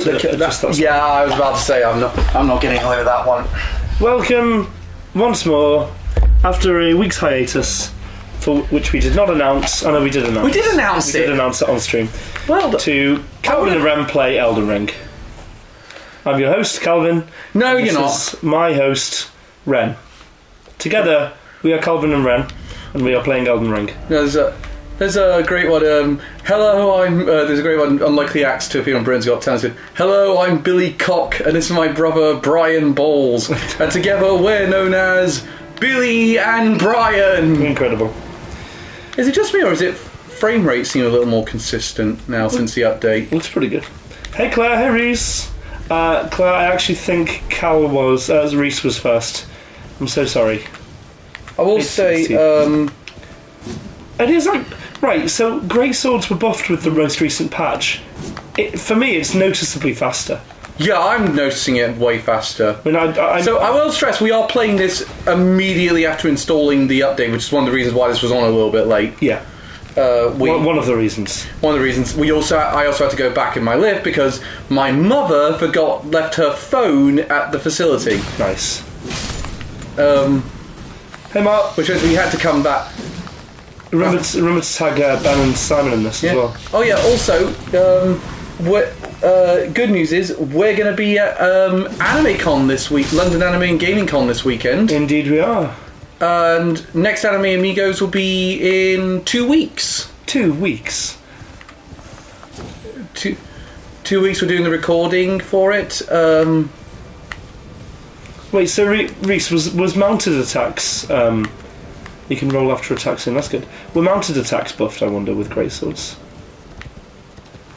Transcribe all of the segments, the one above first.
Yeah, I was about to say I'm not getting away with that one. Welcome once more after a week's hiatus, for which we did not announce. I know we did announce. We did announce it. We did announce it on stream. Well, to Calvin and Ren play Elden Ring. I'm your host, Calvin. No, you're not. This is my host, Ren. Together, we are Calvin and Ren, and we are playing Elden Ring. There's a great one. Hello, there's a great one. Unlikely acts to appear on Britain's Got Talent. Hello, I'm Billy Cock, and this is my brother Brian Bowles, and together we're known as Billy and Brian. Incredible. Is it just me, or is it frame rate seem a little more consistent now since the update? Looks pretty good. Hey Claire, hey Reese. Claire, I actually think Reese was first. I'm so sorry. I will say, it is like. Right, so Great Swords were buffed with the most recent patch. For me, it's noticeably faster. Yeah, I'm noticing it way faster. I mean, so I will stress, we are playing this immediately after installing the update, which is one of the reasons why this was on a little bit late. Yeah. One of the reasons. One of the reasons. I also had to go back in my lift because my mother left her phone at the facility. Nice. Hey Mark. Which means we had to come back. Remember to tag Ben and Simon in this as well. Oh yeah, also, good news is we're going to be at AnimeCon this week, London Anime and Gaming Con this weekend. Indeed we are. And next Anime Amigos will be in 2 weeks. 2 weeks? 2 weeks we're doing the recording for it. Wait, so Reese, was mounted attacks... You can roll after attacks in, that's good. Were mounted attacks buffed, I wonder, with great swords?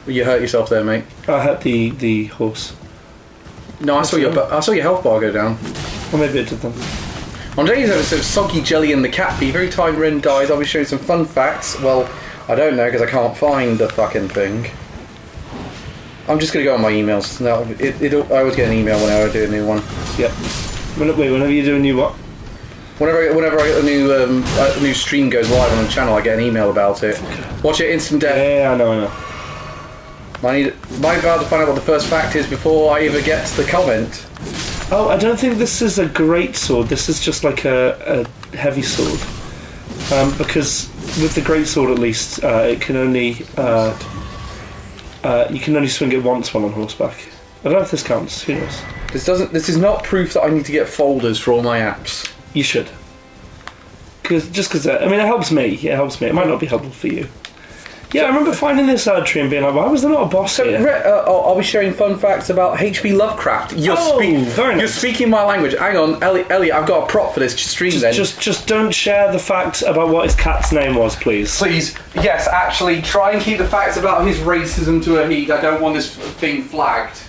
You hurt yourself there, mate. I hurt the horse. No, I saw your health bar go down. Or maybe it did then. On today's episode of Soggy Jelly and the Cat Thief, every time Ren dies, I'll be showing some fun facts. Well, I don't know, because I can't find the fucking thing. I'm just going to go on my emails. No, I always get an email whenever I do a new one. Yep. Whenever you do a new what? Whenever a new stream goes live on the channel, I get an email about it. Watch it, instant death. Yeah, I know. Might be able to find out what the first fact is before I even get to the comment. Oh, I don't think this is a great sword. This is just like a heavy sword. Because with the great sword, at least, it can only you can only swing it once while on horseback. I don't know if this counts. Who knows? This is not proof that I need to get folders for all my apps. You should. Because it helps me. It helps me. It might not be helpful for you. Yeah, I remember finding this tree and being like, why was there not a boss here? I'll be sharing fun facts about H.P. Lovecraft. Very nice. You're speaking my language. Hang on, Elliot, I've got a prop for this stream then. Just don't share the fact about what his cat's name was, please. Please. Yes, actually, try and keep the facts about his racism to a heat. I don't want this thing flagged.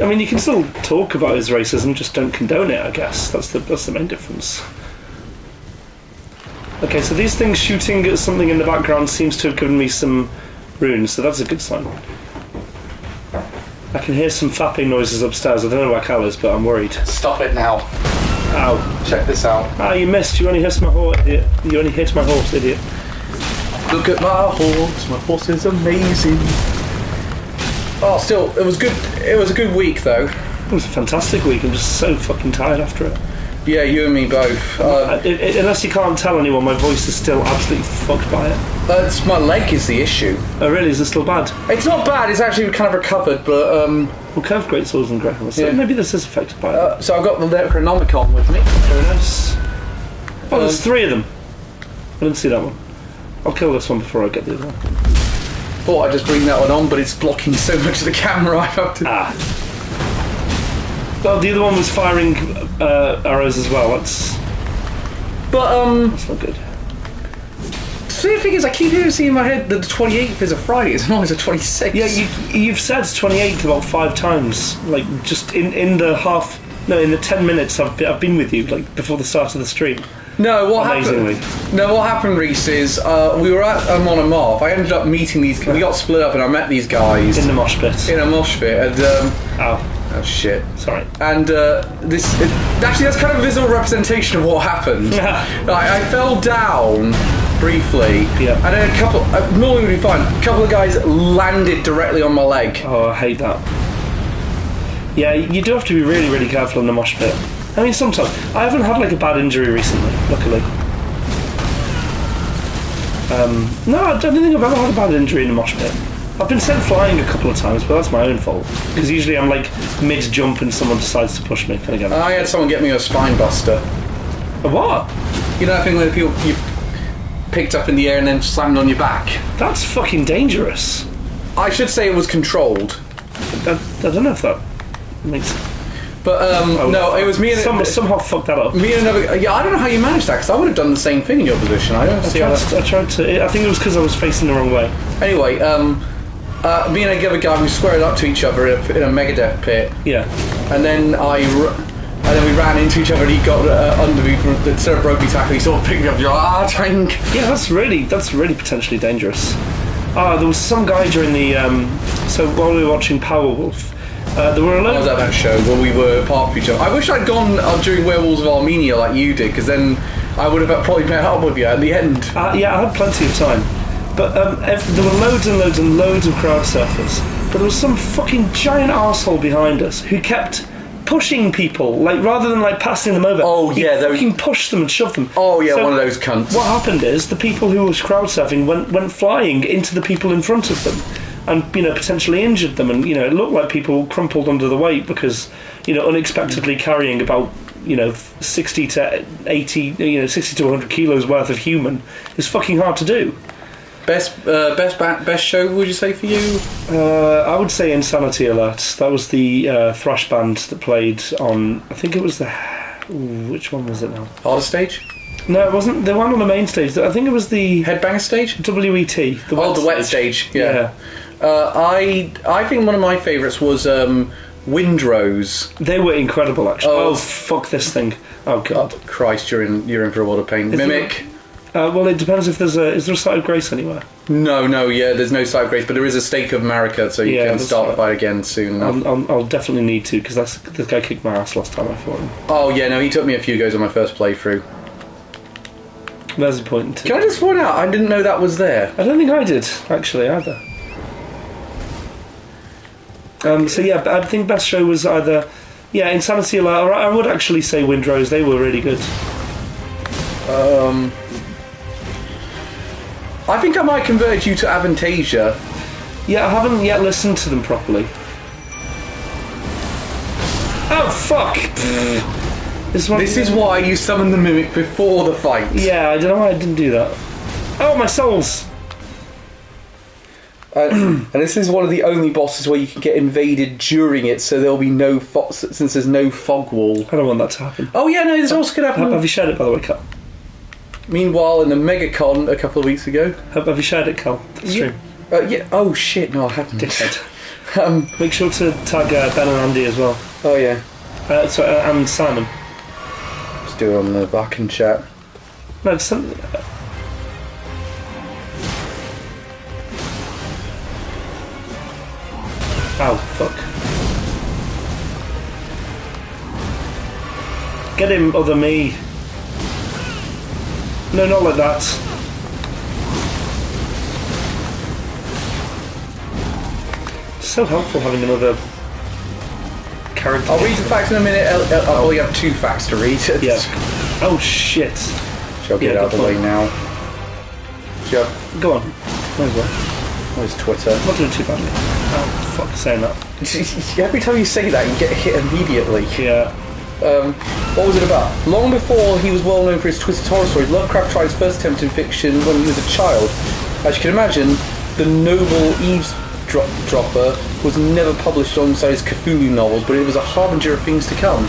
I mean, you can still talk about his racism, just don't condone it, I guess. That's the main difference. Okay, so these things shooting at something in the background seems to have given me some runes, so that's a good sign. I can hear some flapping noises upstairs. I don't know where Cal is, but I'm worried. Stop it now. Ow. Check this out. Ah, you missed. You only hit my horse, idiot. You only hit my horse, idiot. Look at my horse. My horse is amazing. Oh, still, it was good. It was a good week, though. It was a fantastic week. I'm just so fucking tired after it. Yeah, you and me both. Unless you can't tell anyone, my voice is still absolutely fucked by it. My leg is the issue. Oh, really? Is it still bad? It's not bad. It's actually kind of recovered, but Well, curved great swords and great so maybe this is affected by it. So I've got the Necronomicon with me. Very nice. Oh, there's 3 of them. I didn't see that one. I'll kill this one before I get the other one. Thought I'd just bring that one on, but it's blocking so much of the camera I have to... Well, the other one was firing arrows as well, that's not good. See, the thing is, I keep seeing in my head that the 28th is a Friday, it's not, it's a 26th. Yeah, you've said 28th about 5 times, like, just in the 10 minutes I've been with you, like, before the start of the stream. No, what happened, Reese, is we were at On a Marv. I ended up meeting these... We got split up and I met these guys. In the mosh pit. In a mosh pit, and... Oh, shit. Sorry. And actually, that's kind of a visual representation of what happened. Yeah. I fell down briefly, yeah. And then normally would be fine. A couple of guys landed directly on my leg. Oh, I hate that. Yeah, you do have to be really, really careful in the mosh pit. I mean, sometimes. I haven't had like a bad injury recently, luckily. No, I don't think I've ever had a bad injury in the mosh pit. I've been sent flying a couple of times, but that's my own fault. Because usually I'm like mid-jump and someone decides to push me. Can I get it? I had someone get me a spine buster. A what? You know that thing where people you picked up in the air and then slammed on your back? That's fucking dangerous. I should say it was controlled. I don't know if that makes sense. But no, it was me and somehow fucked that up. me and another. Yeah, I don't know how you managed that because I would have done the same thing in your position. I don't see how that. I tried to. I think it was because I was facing the wrong way. Anyway, me and the other guy, we squared up to each other in a Megadeth pit. Yeah. And then we ran into each other, and he got under me. Instead of broke me tackle, he sort of picked me up. You're like, tank. Yeah, that's really potentially dangerous. There was some guy during the so while we were watching Powerwolf, there were a lot. I was at that show when we were part of each other. I wish I'd gone during Werewolves of Armenia like you did, because then I would have probably met up with you at the end. Yeah, I had plenty of time, but there were loads and loads and loads of crowd surfers. But there was some fucking giant arsehole behind us who kept pushing people, like rather than like passing them over. Oh yeah, he fucking pushed them and shoved them. Oh yeah, so one of those cunts. What happened is the people who was crowd surfing went flying into the people in front of them, and potentially injured them, and it looked like people crumpled under the weight because unexpectedly carrying about 60 to 80 60 to 100 kilos worth of human is fucking hard to do. Best show, would you say, for you? I would say Insanity Alert. That was the thrash band that played on. I think it was the. Which one was it now? Hardest stage? No, it wasn't. They weren't on the main stage. I think it was the Headbanger stage. WET. The wet stage. Yeah. I think one of my favourites was Windrose. They were incredible, actually. Oh fuck this thing! Oh god! Oh, Christ, you're in for a lot of pain. Mimic. Well, it depends if is there a site of grace anywhere? No, there's no site of grace, but there is a stake of Marika, so you can start the fight again soon enough. I'll definitely need to, because this guy kicked my ass last time I fought him. Oh yeah, no, he took me a few goes on my first playthrough. There's a point. Can I just point out, I didn't know that was there. I don't think I did, actually, either. So yeah, I think best show was either Insanity Alert, or I would actually say Windrose. They were really good. I think I might convert you to Avantasia. Yeah, I haven't yet listened to them properly. Oh fuck! This is why you summoned the Mimic before the fight. Yeah, I don't know why I didn't do that. Oh, my souls! And this is one of the only bosses where you can get invaded during it, so there'll be no since there's no fog wall. I don't want that to happen. Oh yeah, no, this also could happen. Have you shared it, by the way, Cal? Meanwhile, in the MegaCon a couple of weeks ago... Have you shared it, Cal? Yeah. Yeah. Oh shit, no I haven't. Dickhead. Make sure to tag Ben and Andy as well. Oh yeah. And Simon. Just do it on the back and chat. No, some... Ow, fuck. Get him, other me. No, not like that. So helpful having another character. I'll read the facts in a minute. I'll only have 2 facts to read. Yeah. Oh shit. Shall I get out of the way now? Yep. Go on. Might as well. Where's Twitter? Not doing too badly. Oh, fuck, saying that. Every time you say that, you get hit immediately. Yeah. What was it about? Long before he was well known for his twisted horror stories, Lovecraft tried his first attempt in fiction when he was a child. As you can imagine, the noble eavesdropper was never published alongside his Cthulhu novels, but it was a harbinger of things to come.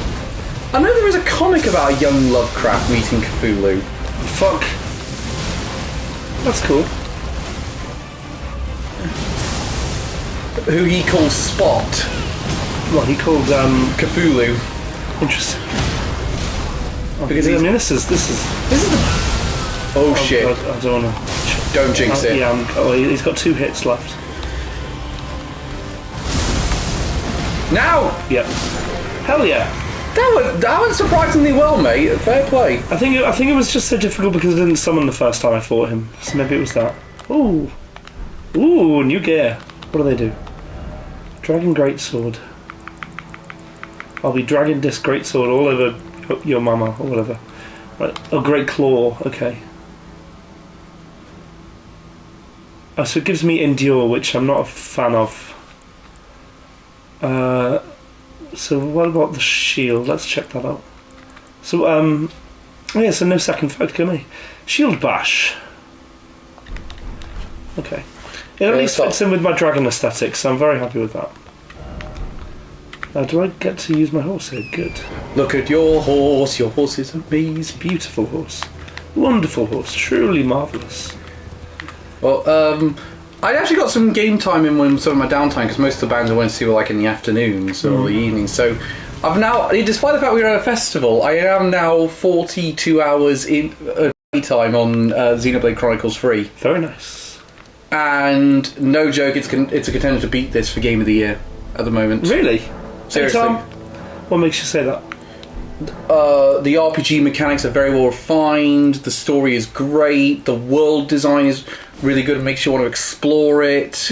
I know there is a comic about a young Lovecraft meeting Cthulhu. Fuck. That's cool. Who he calls Spot. What, he called, Cthulhu. Interesting. Oh, because I mean, this is the... Oh shit. I don't want to... Don't jinx it. Yeah, he's got 2 hits left. Now! Yep. Hell yeah. That went surprisingly well, mate. Fair play. I think it was just so difficult because I didn't summon the first time I fought him. So maybe it was that. Ooh. Ooh, new gear. What do they do? Dragon Greatsword. I'll be dragging this greatsword all over your mama or whatever. Right. Oh, great claw. Okay. Oh, so it gives me endure, which I'm not a fan of. So what about the shield? Let's check that out. So yeah, so no second fight for me. Shield bash. Okay. It at least fits in with my dragon aesthetic, so I'm very happy with that. Do I get to use my horse here? Good. Look at your horse. Your horse is amazing. Beautiful horse. Wonderful horse. Truly marvellous. Well, I actually got some game time in when some of my downtime, because most of the bands I went to see were like in the afternoons or the evenings. So I've now, despite the fact we were at a festival, I am now 42 hours in time on Xenoblade Chronicles 3. Very nice. And no joke, it's a contender to beat this for Game of the Year at the moment. Really? Seriously. What makes you say that? The RPG mechanics are very well refined, the story is great, the world design is really good and makes you want to explore it.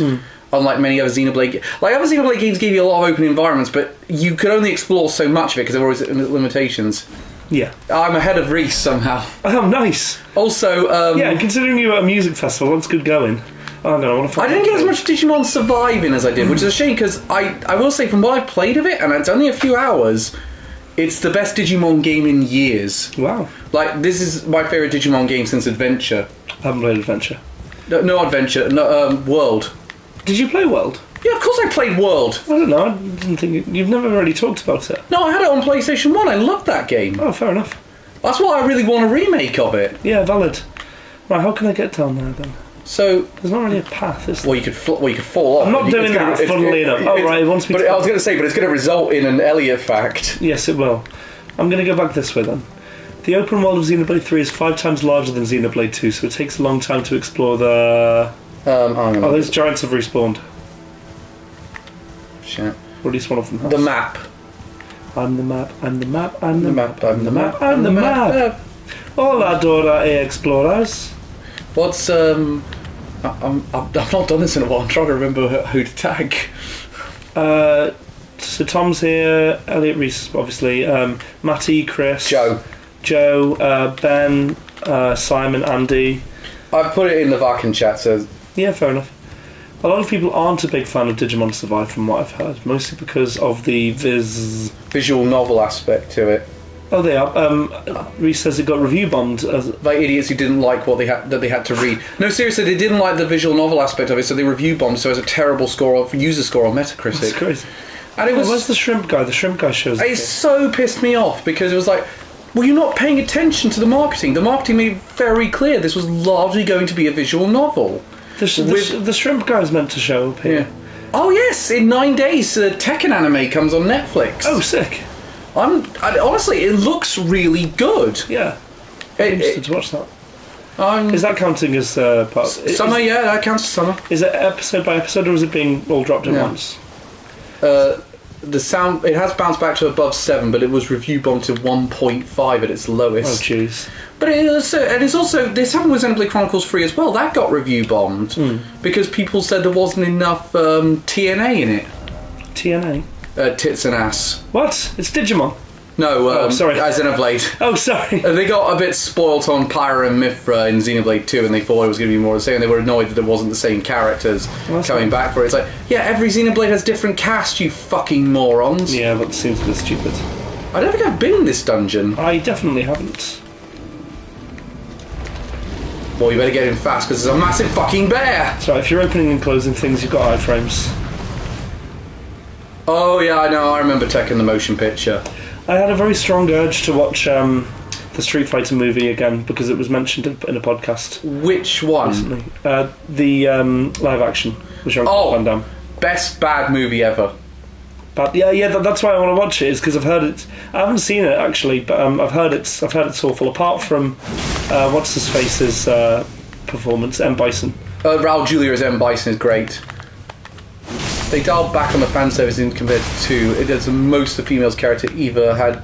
Unlike many other Xenoblade like other Xenoblade games gave you a lot of open environments, but you could only explore so much of it because there were always limitations. Yeah. I'm ahead of Reese somehow. Oh, nice. Also, yeah, considering you were at a music festival, that's good going. Oh, no, I want to I didn't get as much Digimon Surviving as I did, which is a shame because I will say from what I played of it, and it's only a few hours, it's the best Digimon game in years. Wow. Like, this is my favourite Digimon game since Adventure. I haven't played Adventure. No Adventure, no, World. Did you play World? Yeah, of course I played World. I don't know, I didn't think... You've never really talked about it. No, I had it on PlayStation 1, I loved that game. Oh, fair enough. That's why I really want a remake of it. Yeah, valid. Right, how can I get down there then? So there's not really a path, is there? Well, you could fall off. I'm not doing that, funnily enough. Oh, right, it wants me to... I was going to say, but it's going to result in an Elliot fact. Yes, it will. I'm going to go back this way then. The open world of Xenoblade 3 is 5 times larger than Xenoblade 2, so it takes a long time to explore the... those giants have respawned. Shit. Or at least one of them has. The map. I'm the map, I'm the map, I'm the map, I'm the map, I'm the map. Hola, Dora Explorers. What's I've not done this in a while. I'm trying to remember who to tag. So Tom's here, Elliot Reese, obviously, Matty, Chris, Joe, Ben, Simon, Andy. I've put it in the Vacan chat, so yeah, fair enough. A lot of people aren't a big fan of Digimon Survive, from what I've heard, mostly because of the visual novel aspect to it. Oh, they are. Reese says it got review bombed. Like idiots who didn't like what they had to read. No, seriously, they didn't like the visual novel aspect of it, so they review bombed. So it's a terrible user score on Metacritic. That's crazy. And it was. Where's the shrimp guy? The shrimp guy shows. It so pissed me off because it was like, well, you're not paying attention to the marketing. The marketing made very clear this was largely going to be a visual novel. The shrimp guy's meant to show up here. Yeah. Oh yes, in 9 days, Tekken anime comes on Netflix. Oh, sick. Honestly, it looks really good. Yeah. I'm interested to watch that. Is that counting as part? Summer, yeah, that counts as summer. Is it episode by episode, or is it being all dropped at once? The sound, it has bounced back to above 7, but it was review bombed to 1.5 at its lowest. Oh, jeez. But it's also this happened with Xenoblade Chronicles 3 as well. That got review bombed because people said there wasn't enough TNA in it. TNA? Tits and ass. What? It's Digimon. No, sorry. Xenoblade. Oh, sorry. They got a bit spoilt on Pyra and Mithra in Xenoblade 2, and they thought it was going to be more the same. They were annoyed that it wasn't the same characters coming back for it. It's like, yeah, every Xenoblade has different cast, you fucking morons. Yeah, that seems a bit stupid. I don't think I've been in this dungeon. I definitely haven't. Well, you better get in fast, because there's a massive fucking bear! Sorry, if you're opening and closing things, you've got iframes. Oh, yeah, I know. I remember Tekken the motion picture. I had a very strong urge to watch the Street Fighter movie again because it was mentioned in a podcast. Which one? Recently. The live action, which I Van Damme. Best bad movie ever. But yeah, that's why I want to watch it. Is because I've heard it. I haven't seen it actually, but I've heard it's awful. Apart from what's his face's performance, M. Bison. Raul Julia as M. Bison is great. They dialed back on the fan service in compared to 2. It is the most the female's character either had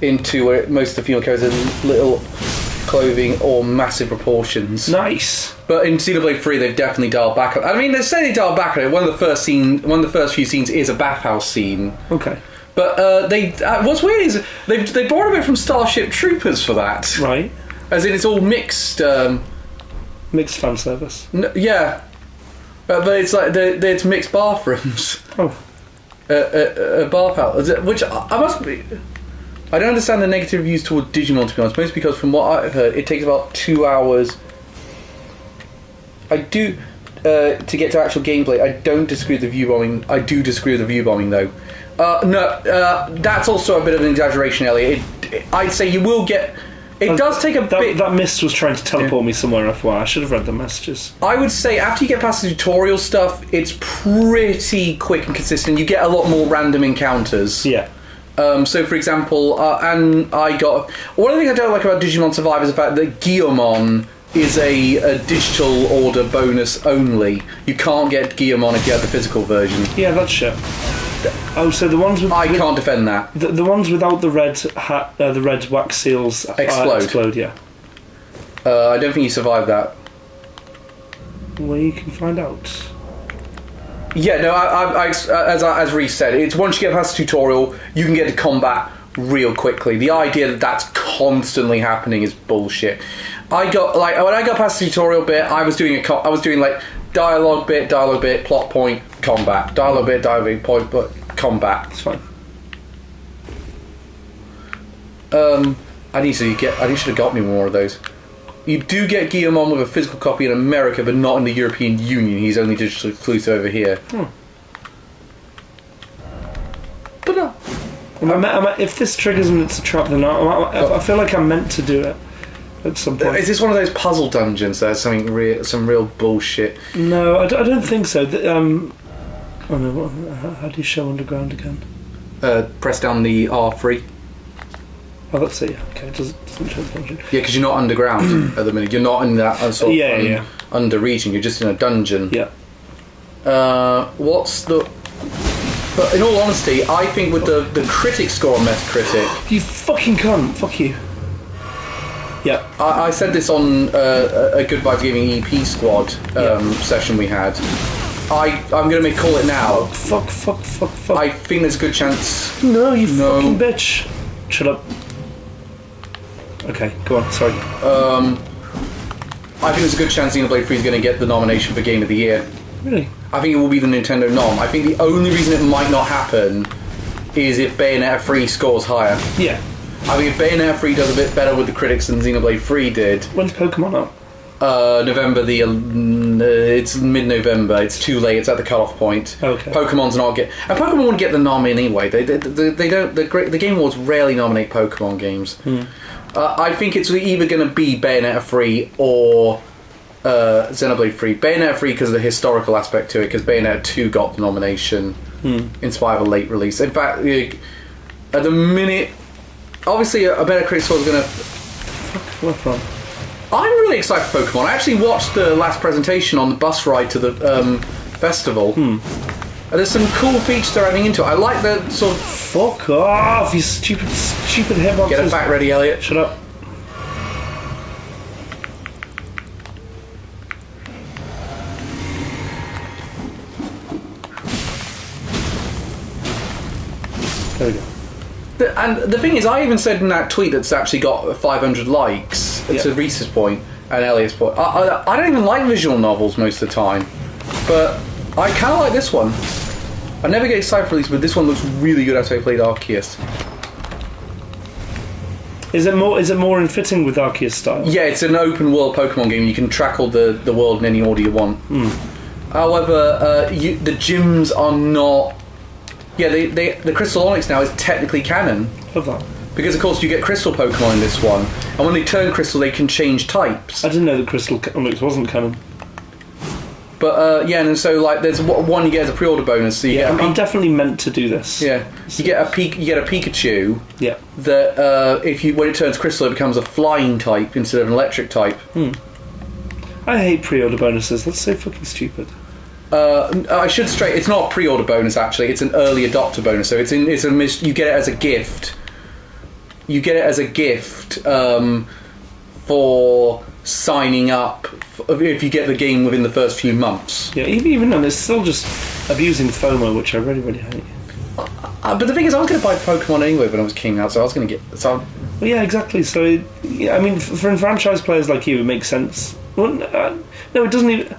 in 2, where most of the female characters had little clothing or massive proportions. Nice. But in Xenoblade 3, they've definitely dialed back on. I mean, they say they dialed back on it. One of the first few scenes is a bathhouse scene. Okay. But they what's weird is they borrowed a bit from Starship Troopers for that. Right. As in, it's all mixed. Mixed fan service. Yeah. But it's like it's mixed bathrooms. Oh. Bar pal, which I must be. I don't understand the negative reviews towards Digimon, to be honest. Mostly because, from what I've heard, it takes about 2 hours. I do to get to actual gameplay. I don't disagree with the view bombing. I do disagree with the view bombing, though. That's also a bit of an exaggeration, Elliot. I'd say you will get. It does take a bit. That mist was trying to teleport me somewhere. FYI, I should have read the messages. I would say after you get past the tutorial stuff, it's pretty quick and consistent. You get a lot more random encounters. Yeah. So, for example, and I got one of the things I don't like about Digimon Survive is the fact that Guillemon is a digital order bonus only. You can't get Guillemon if you have the physical version. Yeah, that's shit. Oh, so the ones with... I can't defend that. The ones without the red hat, the red wax seals explode, yeah. I don't think you survived that. Well, you can find out. Yeah, no, as Reese said, it's once you get past the tutorial, you can get to combat real quickly. The idea that that's constantly happening is bullshit. When I got past the tutorial bit, I was doing like dialogue bit, plot point, combat, dialogue bit, point, but combat. It's fine. I should have got me more of those. You do get Guillemon with a physical copy in America, but not in the European Union. He's only digitally exclusive over here. But if this triggers and it's a trap, then I feel like I'm meant to do it at some point. Is this one of those puzzle dungeons? There's some real bullshit. No, I don't think so. Oh no! How do you show underground again? Press down the R3. Oh, that's it. Yeah. Okay, it doesn't show the dungeon. Yeah, because you're not underground at the minute. You're not in that sort of under region. You're just in a dungeon. Yeah. What's the? But in all honesty, I think with the critic score on Metacritic, you fucking cunt. Fuck you. Yeah. I said this on a Good Vibes Gaming EP squad session we had. I'm going to call it now. Fuck. I think there's a good chance. No, you fucking bitch. Shut up. Okay, go on, sorry. I think there's a good chance Xenoblade 3 is going to get the nomination for Game of the Year. Really? I think it will be the Nintendo nom. I think the only reason it might not happen is if Bayonetta 3 scores higher. Yeah. I think if Bayonetta 3 does a bit better with the critics than Xenoblade 3 did... When's Pokemon out? November it's mid-November. It's too late. It's at the cut-off point. Okay. Pokemon's not get... And Pokemon wouldn't get the nom in anyway. They don't... The Game Awards rarely nominate Pokemon games. I think it's either going to be Bayonetta 3 or Xenoblade 3. Bayonetta 3 because of the historical aspect to it, because Bayonetta 2 got the nomination in spite of a late release. In fact, at the minute... Obviously, a better critic score is going to... Where from? I'm really excited for Pokemon. I actually watched the last presentation on the bus ride to the festival. And there's some cool features they're adding into it. I like the sort of... Fuck off, you stupid hitboxes. Get it back ready, Elliot. Shut up. There we go. And the thing is, I even said in that tweet that's actually got 500 likes, to Reese's point and Elliot's point, I don't even like visual novels most of the time, but I kind of like this one. I never get excited for these, but this one looks really good after I played Arceus. Is it more in fitting with Arceus style? Yeah, it's an open world Pokemon game. You can track all the world in any order you want. However, the gyms are not... Yeah, the Crystal Onyx now is technically canon. Love that. Because, of course, you get Crystal Pokemon in this one. And when they turn Crystal, they can change types. I didn't know that Crystal Onyx wasn't canon. But, and so, like, there's one you get as a pre-order bonus. So I'm definitely meant to do this. Yeah. You get a Pikachu. Yeah. That, when it turns Crystal, it becomes a flying type instead of an electric type. I hate pre-order bonuses. That's so fucking stupid. I should straight. It's not a pre-order bonus actually. It's an early adopter bonus. So you get it as a gift. You get it as a gift for signing up if you get the game within the first few months. Yeah, even then, it's still just abusing FOMO, which I really, really hate. But the thing is, I was going to buy Pokemon anyway when I was king out, so I was going to get... So Well, yeah, exactly. So, yeah, I mean, for enfranchised players like you, it makes sense. Well, no, it doesn't even...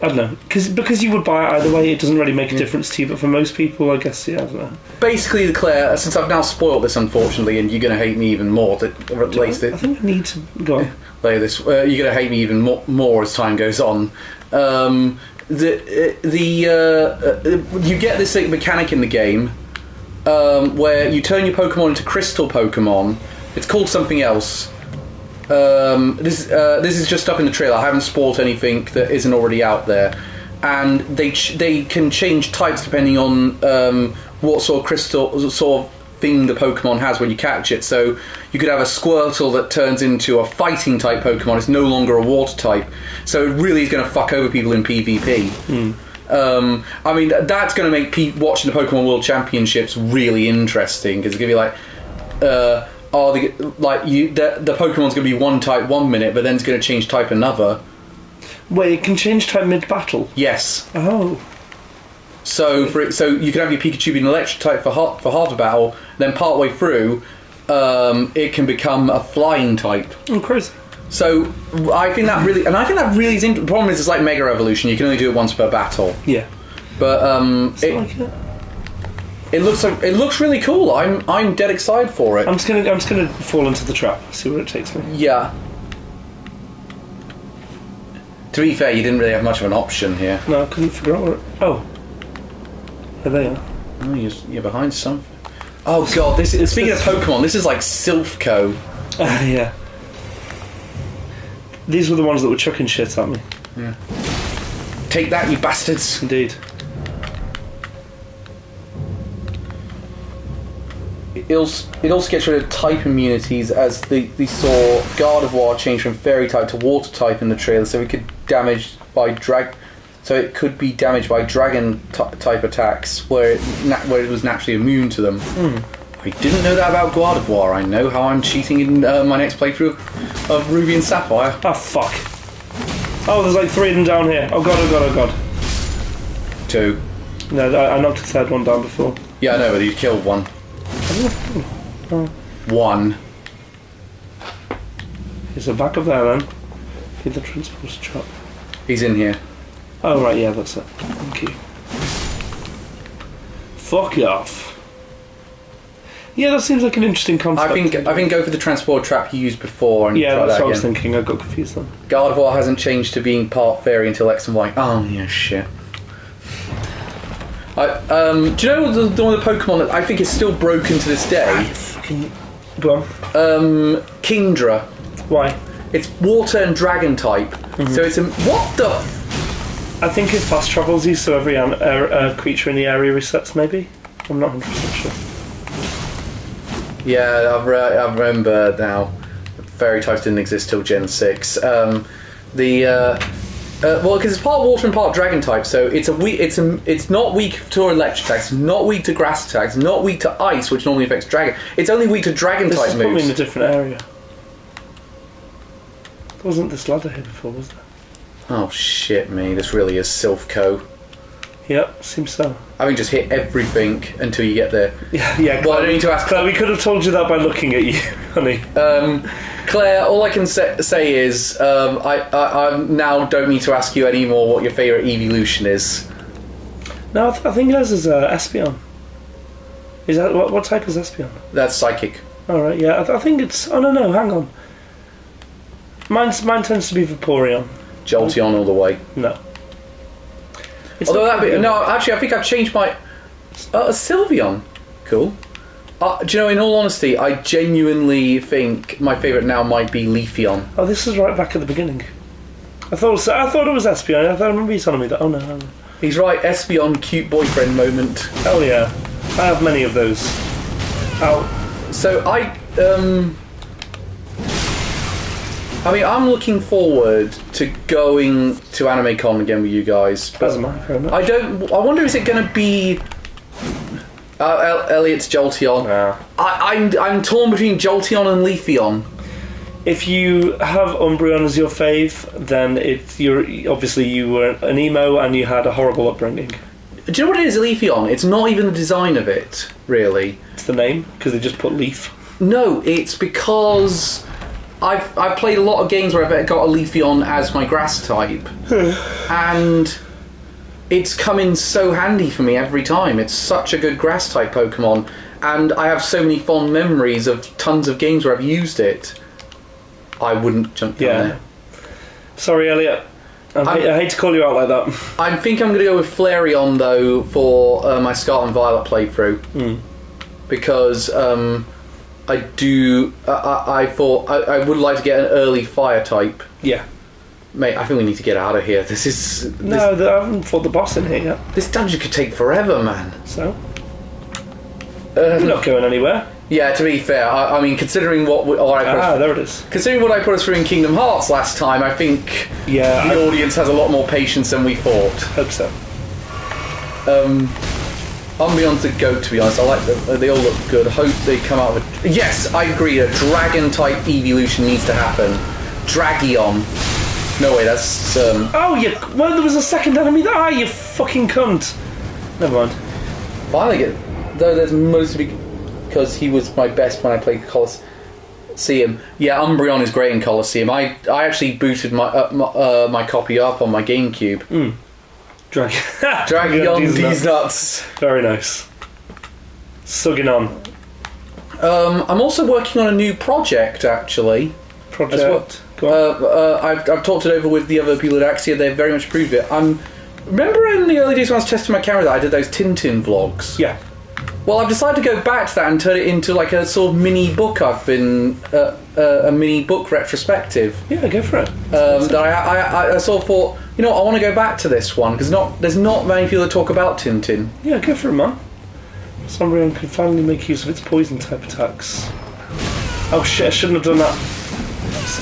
I don't know. Because you would buy it either way, it doesn't really make a difference to you, but for most people, I guess, yeah, I don't know. basically, Claire, since I've now spoiled this, unfortunately, and you're going to hate me even more, or at least... I think I need to... Go on. Later this, you're going to hate me even more as time goes on. You get this mechanic in the game where you turn your Pokemon into Crystal Pokemon. It's called something else. This is just up in the trailer. I haven't spoiled anything that isn't already out there. And they can change types depending on what sort of crystal sort of thing the Pokemon has when you catch it. So you could have a Squirtle that turns into a fighting type Pokemon. It's no longer a water type. So it really is going to fuck over people in PvP. I mean, that's going to make watching the Pokemon World Championships really interesting, because it's going to be like, the Pokemon's going to be one type 1 minute, but then it's going to change type another. Wait, it can change type mid-battle? Yes. Oh. So you can have your Pikachu be an electric type for half a battle, then partway through, it can become a flying type. Oh, crazy. So I think that really is the problem is it's like Mega Evolution. You can only do it once per battle. Yeah. But it looks really cool. I'm dead excited for it. I'm just gonna fall into the trap. See where it takes me. Yeah. To be fair, you didn't really have much of an option here. No, I couldn't figure out where. Oh. There they are. Oh, you're behind something. Oh god, speaking of Pokemon, this is like Silphco. Yeah. These were the ones that were chucking shit at me. Yeah. Take that, you bastards. Indeed. It also gets rid of type immunities, as they saw Gardevoir change from Fairy type to Water type in the trailer, so it could be damaged by Dragon type attacks, where it was naturally immune to them. I didn't know that about Gardevoir. I know how I'm cheating in my next playthrough of Ruby and Sapphire. Oh fuck! Oh, there's like 3 of them down here. Oh god! Oh god! Oh god! 2. No, I knocked the third one down before. Yeah, I know, but you killed one. Oh. 1. Is it back up there then? Need the transporter trap. He's in here. Oh right, yeah, that's it. Thank you. Fuck off. Yeah, that seems like an interesting concept. I think go for the transport trap you used before and yeah, try that's that what again. I was thinking. I got confused then. Gardevoir hasn't changed to being part fairy until X and Y. Oh yeah, shit. Do you know the one of the Pokemon that I think is still broken to this day? Go on. Kingdra. Why? It's water and dragon type. So it's what the? I think it fast travels you, so every creature in the area resets. Maybe. I'm not 100% sure. Yeah, I remember now. Fairy types didn't exist till Gen 6. Well, because it's part water and part dragon type, so it's not weak to electric attacks, not weak to grass attacks, not weak to ice, which normally affects dragon. It's only weak to dragon type moves. This is probably in a different area. There wasn't this ladder here before, was there? Oh shit me, this really is Silphco. Yep, seems so. I mean, just hit everything until you get there. Yeah. Well, I don't need to ask. Claire, we could have told you that by looking at you, honey. Claire, all I can say is I now don't need to ask you anymore what your favourite evolution is. No, I think yours is Espeon. Is that what type is Espeon? That's psychic. All right, yeah. I think it's. Oh no, hang on. Mine tends to be Vaporeon. Jolteon all the way. No. Although actually, I think I've changed my Sylveon. Cool. Do you know? In all honesty, I genuinely think my favourite now might be Leafeon. Oh, this is right back at the beginning. I thought it was Espeon. I remember you telling me that. Oh no. He's right. Espeon, cute boyfriend moment. Hell yeah! I have many of those. How? So I'm looking forward to going to AnimeCon again with you guys. As am I, very much. I wonder, is it going to be Elliot's Jolteon? Nah. I'm torn between Jolteon and Leafeon. If you have Umbreon as your fave, then you were an emo and you had a horrible upbringing. Do you know what it is, Leafeon? It's not even the design of it, really. It's the name, because they just put leaf. No, it's because I've played a lot of games where I've got a Leafeon as my grass type, and it's come in so handy for me every time. It's such a good grass type Pokemon, and I have so many fond memories of tons of games where I've used it. I wouldn't jump down there. Sorry, Elliot. I hate to call you out like that. I think I'm going to go with Flareon, though, for my Scarlet and Violet playthrough. Because I thought I would like to get an early fire type. Yeah. Mate, I think we need to get out of here. I haven't fought the boss in here yet. This dungeon could take forever, man. So? We're not going anywhere. Yeah, to be fair, I mean, considering what there it is. Considering what I put us through in Kingdom Hearts last time, I think the audience has a lot more patience than we thought. Hope so. Umbreon's the goat, to be honest. I like them. They all look good. I hope they come out with yes, I agree. A dragon-type evolution needs to happen. Dragion. No way, that's well, there was a second enemy there. You fucking cunt. Never mind. Finally, though, there's mostly because he was my best when I played Colosseum. Yeah, Umbreon is great in Colosseum. I actually booted my copy up on my GameCube. Dragon these nuts. Very nice. Sugging on. I'm also working on a new project, actually. Project? I've talked it over with the other people at Axia. They've very much approved it. Remember in the early days when I was testing my camera that I did those Tintin vlogs? Yeah. Well, I've decided to go back to that and turn it into like a sort of mini book. I've been a mini book retrospective. Yeah, go for it. That I sort of thought, I want to go back to this one because there's not many people that talk about Tintin. Yeah, go for it, man. Umbreon can finally make use of its poison type attacks. Oh shit! I shouldn't have done that.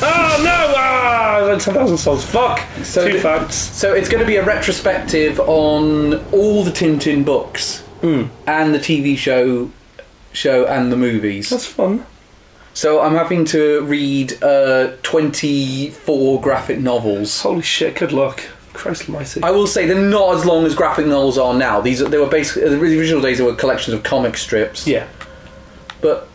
Oh no! 10,000 souls. Fuck. So Two facts. So it's going to be a retrospective on all the Tintin books. And the TV show and the movies. That's fun. So I'm having to read 24 graphic novels. Holy shit! Good luck. Christ almighty. I will say they're not as long as graphic novels are now. They were basically the original days. They were collections of comic strips. Yeah. But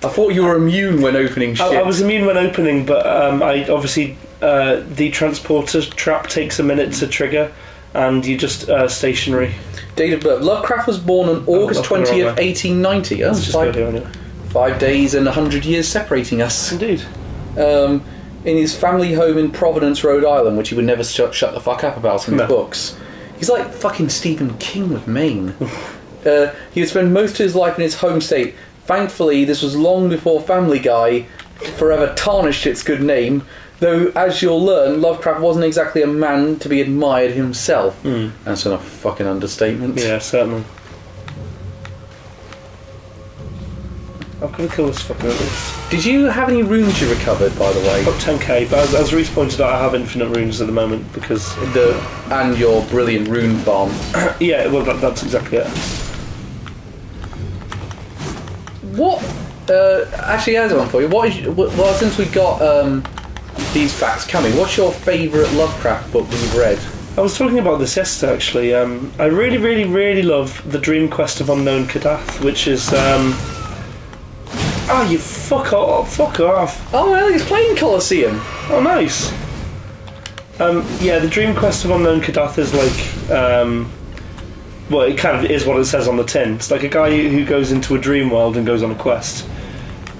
I thought you were immune when opening shit. I was immune when opening, but I obviously the transporter trap takes a minute to trigger, and you just stationary. Date of birth. Lovecraft was born on August 20th, 1890. That's just 5 days and 100 years separating us. Indeed. In his family home in Providence, Rhode Island, which he would never shut the fuck up about in his books. He's like fucking Stephen King of Maine. He would spend most of his life in his home state. Thankfully, this was long before Family Guy forever tarnished its good name. Though, as you'll learn, Lovecraft wasn't exactly a man to be admired himself. That's a fucking understatement. Yeah, certainly. I'm gonna kill this fucking idiot. Did you have any runes you recovered, by the way? Got 10k, but as Reese pointed out, I have infinite runes at the moment because and your brilliant rune farm. Yeah, well, that's exactly it. What? Actually, here's one for you. Well, since we got these facts coming, what's your favourite Lovecraft book that you've read? I was talking about this yesterday, actually. I really, really, really love The Dream Quest of Unknown Kadath, which is... Oh, you fuck off. Oh, well, he's playing Colosseum. Oh, nice. Yeah, The Dream Quest of Unknown Kadath is like... well, it kind of is what it says on the tin. It's like a guy who goes into a dream world and goes on a quest.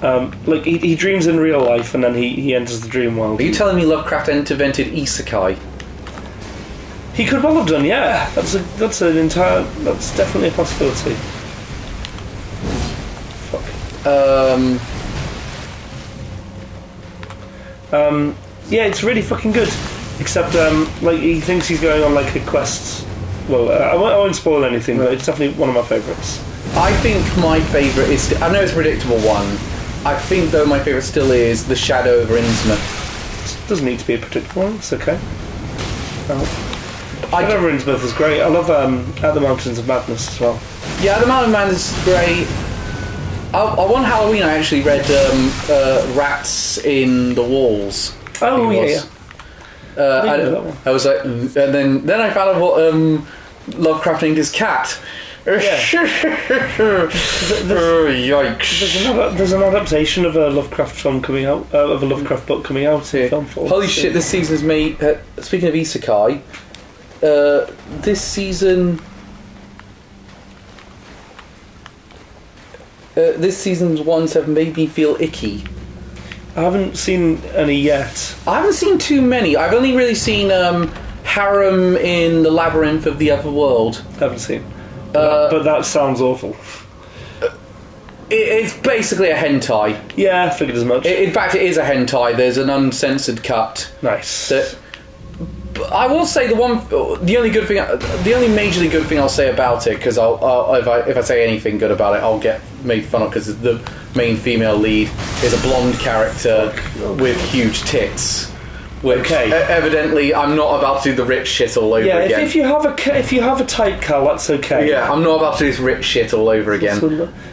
Like, he dreams in real life and then he enters the dream world. Are you telling me Lovecraft invented isekai? He could well have done, yeah. That's definitely a possibility. Fuck. Yeah, it's really fucking good. Except, like, he thinks he's going on like a quest. Well, I won't spoil anything, but it's definitely one of my favourites. I think my favourite is... I know it's a predictable one. I think, though, my favourite still is The Shadow over Innsmouth. It doesn't need to be a predictable one, it's okay. Shadow over Innsmouth is great. I love At the Mountains of Madness as well. Yeah, The Mountain Man is great. On Halloween, I actually read Rats in the Walls. Oh, yeah. I was like, and then I found out what Lovecraft named his cat. Yikes! There's an adaptation of a Lovecraft film coming out, of a Lovecraft book coming out. In film form. Holy shit! This season's made. Speaking of isekai, this season. This season's ones have made me feel icky. I haven't seen any yet. I haven't seen too many. I've only really seen Harem in the Labyrinth of the Otherworld. Haven't seen. But that sounds awful. It's basically a hentai. Yeah, I figured as much. In fact, it is a hentai. There's an uncensored cut. Nice. I will say the only majorly good thing I'll say about it, because if I say anything good about it, I'll get made fun of, because the main female lead is a blonde character with huge tits. Which evidently I'm not about to do the rich shit all over again. Yeah, if you have a tight Cal, that's okay. Yeah, I'm not about to do this rich shit all over again.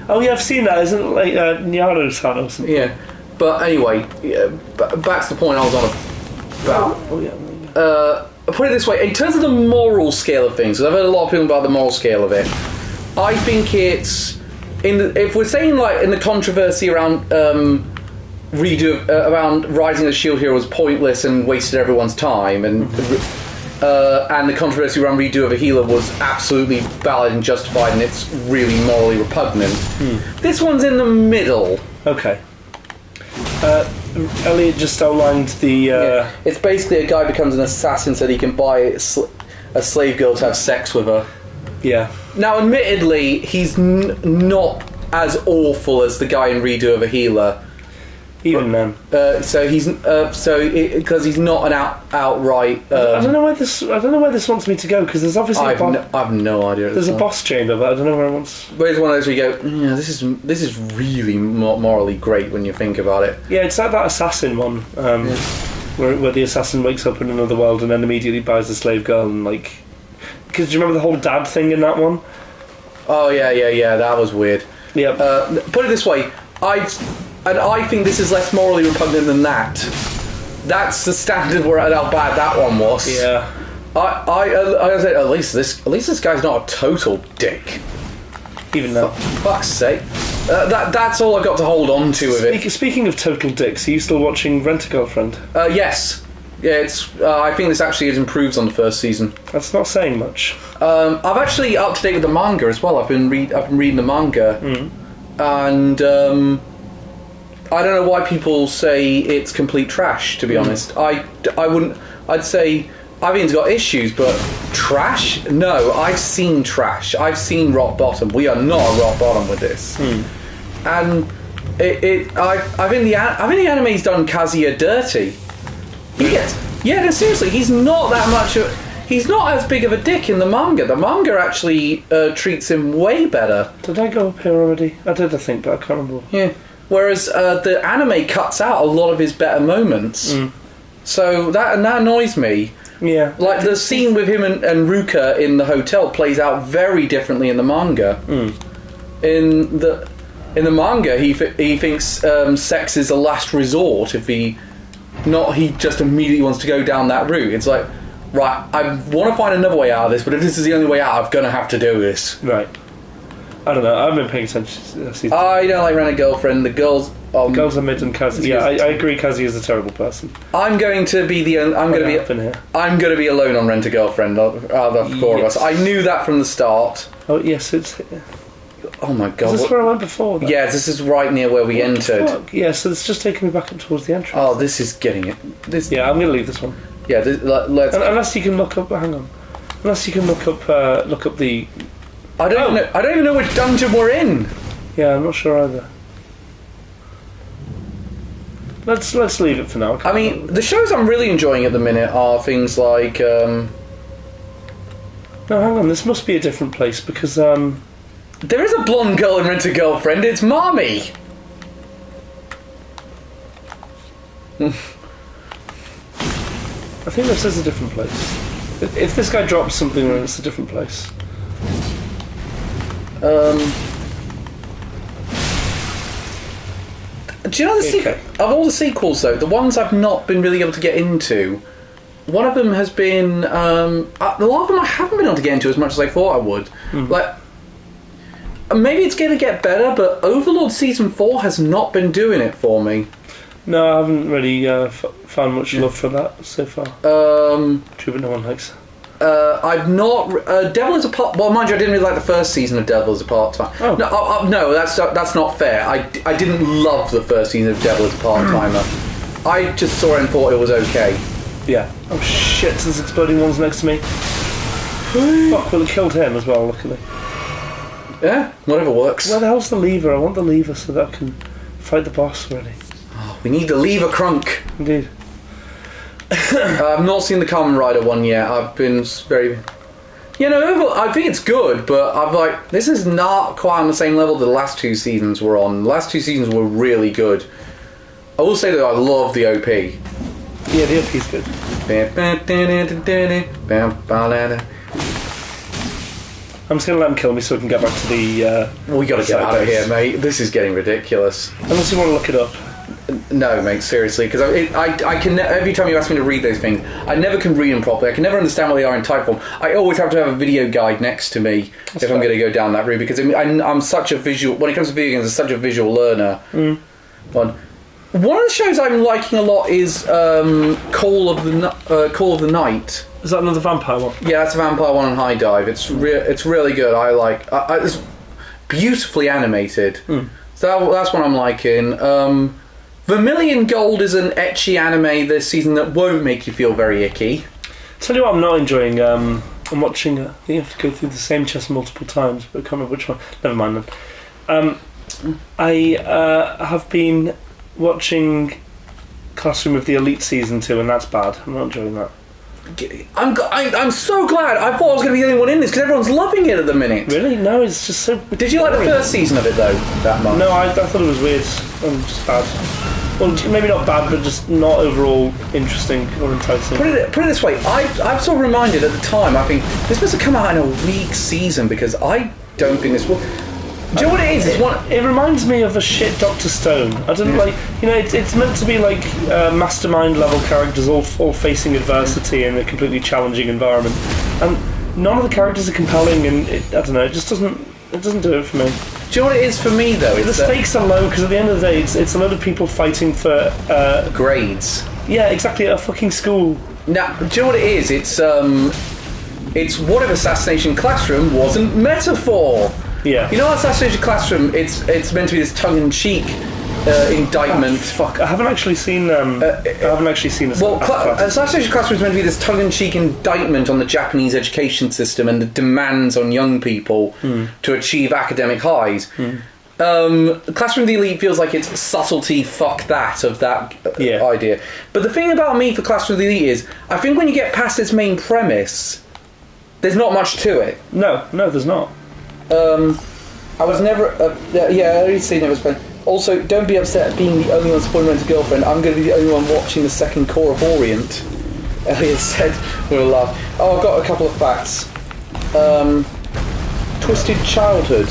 Oh yeah, I've seen that. Isn't it like Nyaru-san or something? Yeah, but anyway, back to the point I was on about. Put it this way: in terms of the moral scale of things, 'cause I've heard a lot of people about the moral scale of it. I think it's if we're saying like in the controversy around. Around Rising of the Shield Hero was pointless and wasted everyone's time, and the controversy around Redo of a Healer was absolutely valid and justified, and it's really morally repugnant. This one's in the middle. Okay. Elliot just outlined the... It's basically a guy becomes an assassin so that he can buy a slave girl to have sex with her. Yeah. Now, admittedly, he's not as awful as the guy in Redo of a Healer. Even then. So he's because he's not an outright. I don't know where this wants me to go, because there's obviously. I have no idea. There's a boss chamber, but I don't know where it wants. But it's one of those where you go, yeah, this is really morally great when you think about it. Yeah, it's like that assassin one, where the assassin wakes up in another world and then immediately buys the slave girl and like. Because do you remember the whole dad thing in that one? Oh yeah, that was weird. Yeah. Put it this way, I think this is less morally repugnant than that. That's the standard where how bad that one was. Yeah. I say at least this guy's not a total dick. Even though. For fuck's sake. That's all I've got to hold on to with it. Speaking of total dicks, are you still watching Rent-A-Girlfriend? it's. Yeah, it's. I think this actually has improved on the first season. That's not saying much. I've actually up to date with the manga as well. I've been reading the manga, and I don't know why people say it's complete trash. To be honest, I wouldn't. I'd say I think it's got issues, but trash? No, I've seen trash. I've seen rock bottom. We are not rock bottom with this, and I think the anime's done Kazuya dirty. No, seriously, he's not that much. He's not as big of a dick in the manga. The manga actually treats him way better. Did I go up here already? I did, I think, but I can't remember. Yeah. Whereas the anime cuts out a lot of his better moments. So that annoys me. Yeah. Like the scene with him and Ruka in the hotel plays out very differently in the manga. In the manga, he thinks sex is a last resort. He just immediately wants to go down that route. It's like, right, I want to find another way out of this, but if this is the only way out, I'm going to have to do this. Right. I don't know, I haven't been paying attention to this season. I don't like Rent-A-Girlfriend. The girls are mid and Kazi. Yeah, I agree. Kazi is a terrible person. I'm going to be I'm going to be alone on Rent-A-Girlfriend out of the four of us. I knew that from the start. Oh yes, it's. Oh my god! Is this where I went before? Then? Yeah, this is right near where we entered. Yeah, so it's just taking me back up towards the entrance. Oh, this is getting it. Yeah, I'm going to leave this one. Yeah, let's. Unless you can look up. Hang on. Unless you can look up the. I don't even know which dungeon we're in. Yeah, I'm not sure either. Let's leave it for now. I mean, the shows I'm really enjoying at the minute are things like. No, hang on. This must be a different place because. There is a blonde girl in Rent-A-Girlfriend. It's Marmy. I think this is a different place. If this guy drops something, then it's a different place. Do you know of all the sequels though, the ones I've not been really able to get into one of them has been a lot of them I haven't been able to get into as much as I thought I would. Like, maybe it's going to get better, but Overlord Season 4 has not been doing it for me. No, I haven't really found much love for that so far. True, but no one likes it. I've not... Devil is a part... Well, mind you, I didn't really like the first season of Devil as a part-time. Oh. No, that's not fair. I didn't love the first season of Devil as a part-timer. I just saw it and thought it was okay. Yeah. Oh shit, there's exploding ones next to me. Fuck, well it killed him as well, luckily. Yeah, whatever works. Where the hell's the lever? I want the lever so that I can fight the boss already. Oh, we need the lever crunk. Indeed. I've not seen the Kamen Rider one yet. I've been very... I think it's good, but I'm like, this is not quite on the same level the last two seasons were on. The last two seasons were really good. I will say that I love the OP. Yeah, the OP's good. I'm just going to let him kill me so we can get back to the... we got to get out of here, mate. This is getting ridiculous. Unless you want to look it up. No, mate, seriously, because I can... Every time you ask me to read those things, I never can read them properly. I can never understand what they are in type form. I always have to have a video guide next to me if I'm going to go down that route, because I'm such a visual... When it comes to video games, I'm such a visual learner. One of the shows I'm liking a lot is Call of the Night. Is that another vampire one? Yeah, that's a vampire one on High Dive. It's really good. I like. It's beautifully animated. So that's what I'm liking. Vermilion Gold is an ecchi anime this season that won't make you feel very icky. Tell you what, I'm not enjoying. I'm watching. I think you have to go through the same chess multiple times, but I can't remember which one. Never mind then. I have been watching Classroom of the Elite Season 2, and that's bad. I'm not enjoying that. I'm so glad. I thought I was going to be the only one in this because everyone's loving it at the minute. Really? No, it's just so... Did you like the first season of it, though, that much? No, I thought it was weird. Just bad. Well, maybe not bad, but just not overall interesting or enticing. Put it this way. I'm sort of reminded at the time, I think, this must have come out in a weak season because I don't think this will... Do you know what it is? It reminds me of a shit Dr. Stone. I don't like, it's meant to be like mastermind level characters all facing adversity in a completely challenging environment, and none of the characters are compelling, and I don't know, it just doesn't do it for me. Do you know what it is for me though? The stakes are low because at the end of the day, it's a load of people fighting for grades. Yeah, exactly, at a fucking school. Now, do you know what it is? It's what if Assassination Classroom wasn't metaphor? Yeah. You know, Assassination Classroom, it's meant to be this tongue-in-cheek indictment. Fuck, I haven't actually seen this. Well, Assassination Classroom is meant to be this tongue-in-cheek indictment on the Japanese education system and the demands on young people to achieve academic highs. Classroom of the Elite feels like it's subtlety, fuck that, of that idea. But the thing about me for Classroom of the Elite is, I think when you get past its main premise, there's not much to it. No, there's not. I was never... I already seen it was fun. Also, don't be upset at being the only one supporting Ren's girlfriend. I'm going to be the only one watching the second Core of Orient. Elliot said with a laugh. Oh, I've got a couple of facts. Twisted Childhood.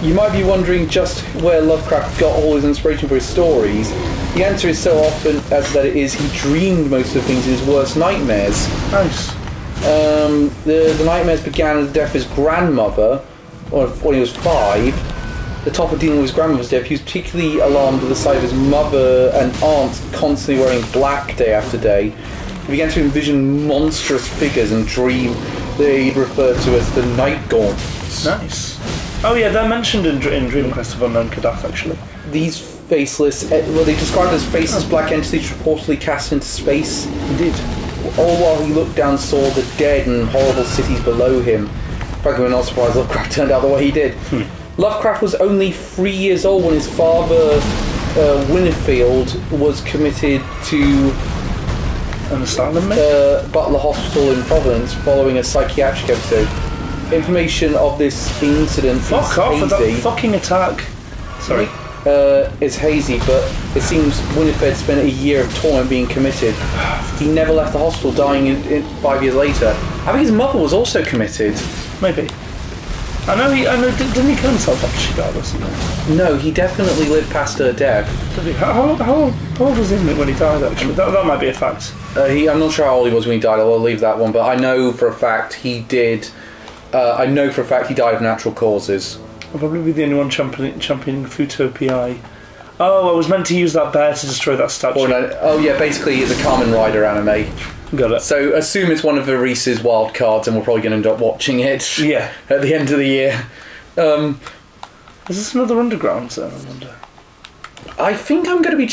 You might be wondering just where Lovecraft got all his inspiration for his stories. The answer is so often as that it is he dreamed most of the things in his worst nightmares. Nice. The nightmares began with the death of his grandmother, or when he was 5. The top of dealing with his grandmother's death, he was particularly alarmed at the sight of his mother and aunt constantly wearing black day after day. He began to envision monstrous figures and dream they referred to as the Night Gaunts. Nice. Oh yeah, they're mentioned in Dream Quest of Unknown Kadath, actually. These faceless, they described as faceless black entities reportedly cast into space. Indeed. All while he looked down saw the dead and horrible cities below him. Frankly, we're not surprised Lovecraft turned out the way he did. Lovecraft was only 3 years old when his father, Winfield, was committed to an asylum, Butler Hospital in Providence following a psychiatric episode. Information of this incident is hazy. That fucking attack. Sorry. It's hazy, but it seems Winifred spent a year of torment being committed. He never left the hospital, dying in 5 years later. I think his mother was also committed. Maybe. I know. Didn't he kill himself after she died or something? No, he definitely lived past her death. Did he? How old was he when he died? Actually, that might be a fact. I'm not sure how old he was when he died. I'll leave that one. But I know for a fact he did. I know for a fact he died of natural causes. I'll probably be the only one championing Futopii. Oh, I was meant to use that bear to destroy that statue. Oh yeah, basically it's a Kamen Rider anime. Got it. So assume it's one of Reese's wild cards, and we're probably going to end up watching it. Yeah. At the end of the year. Is this another Underground zone? I wonder. I think I'm going to be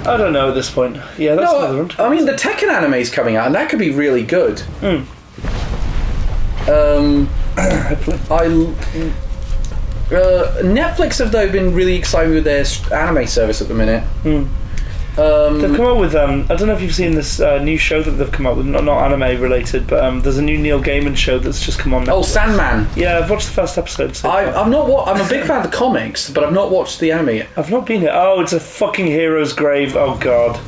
I don't know at this point. Yeah, that's another Underground. I mean, the Tekken anime's coming out, and that could be really good. Netflix have though been really excited with their anime service at the minute. They've come up with I don't know if you've seen this new show that they've come up with, not anime related, but there's a new Neil Gaiman show that's just come on Netflix. Oh, Sandman. Yeah, I've watched the first episode. So I'm a big fan of the comics, but I've not watched the anime yet. I've not been here. Oh, it's a fucking hero's grave. Oh god.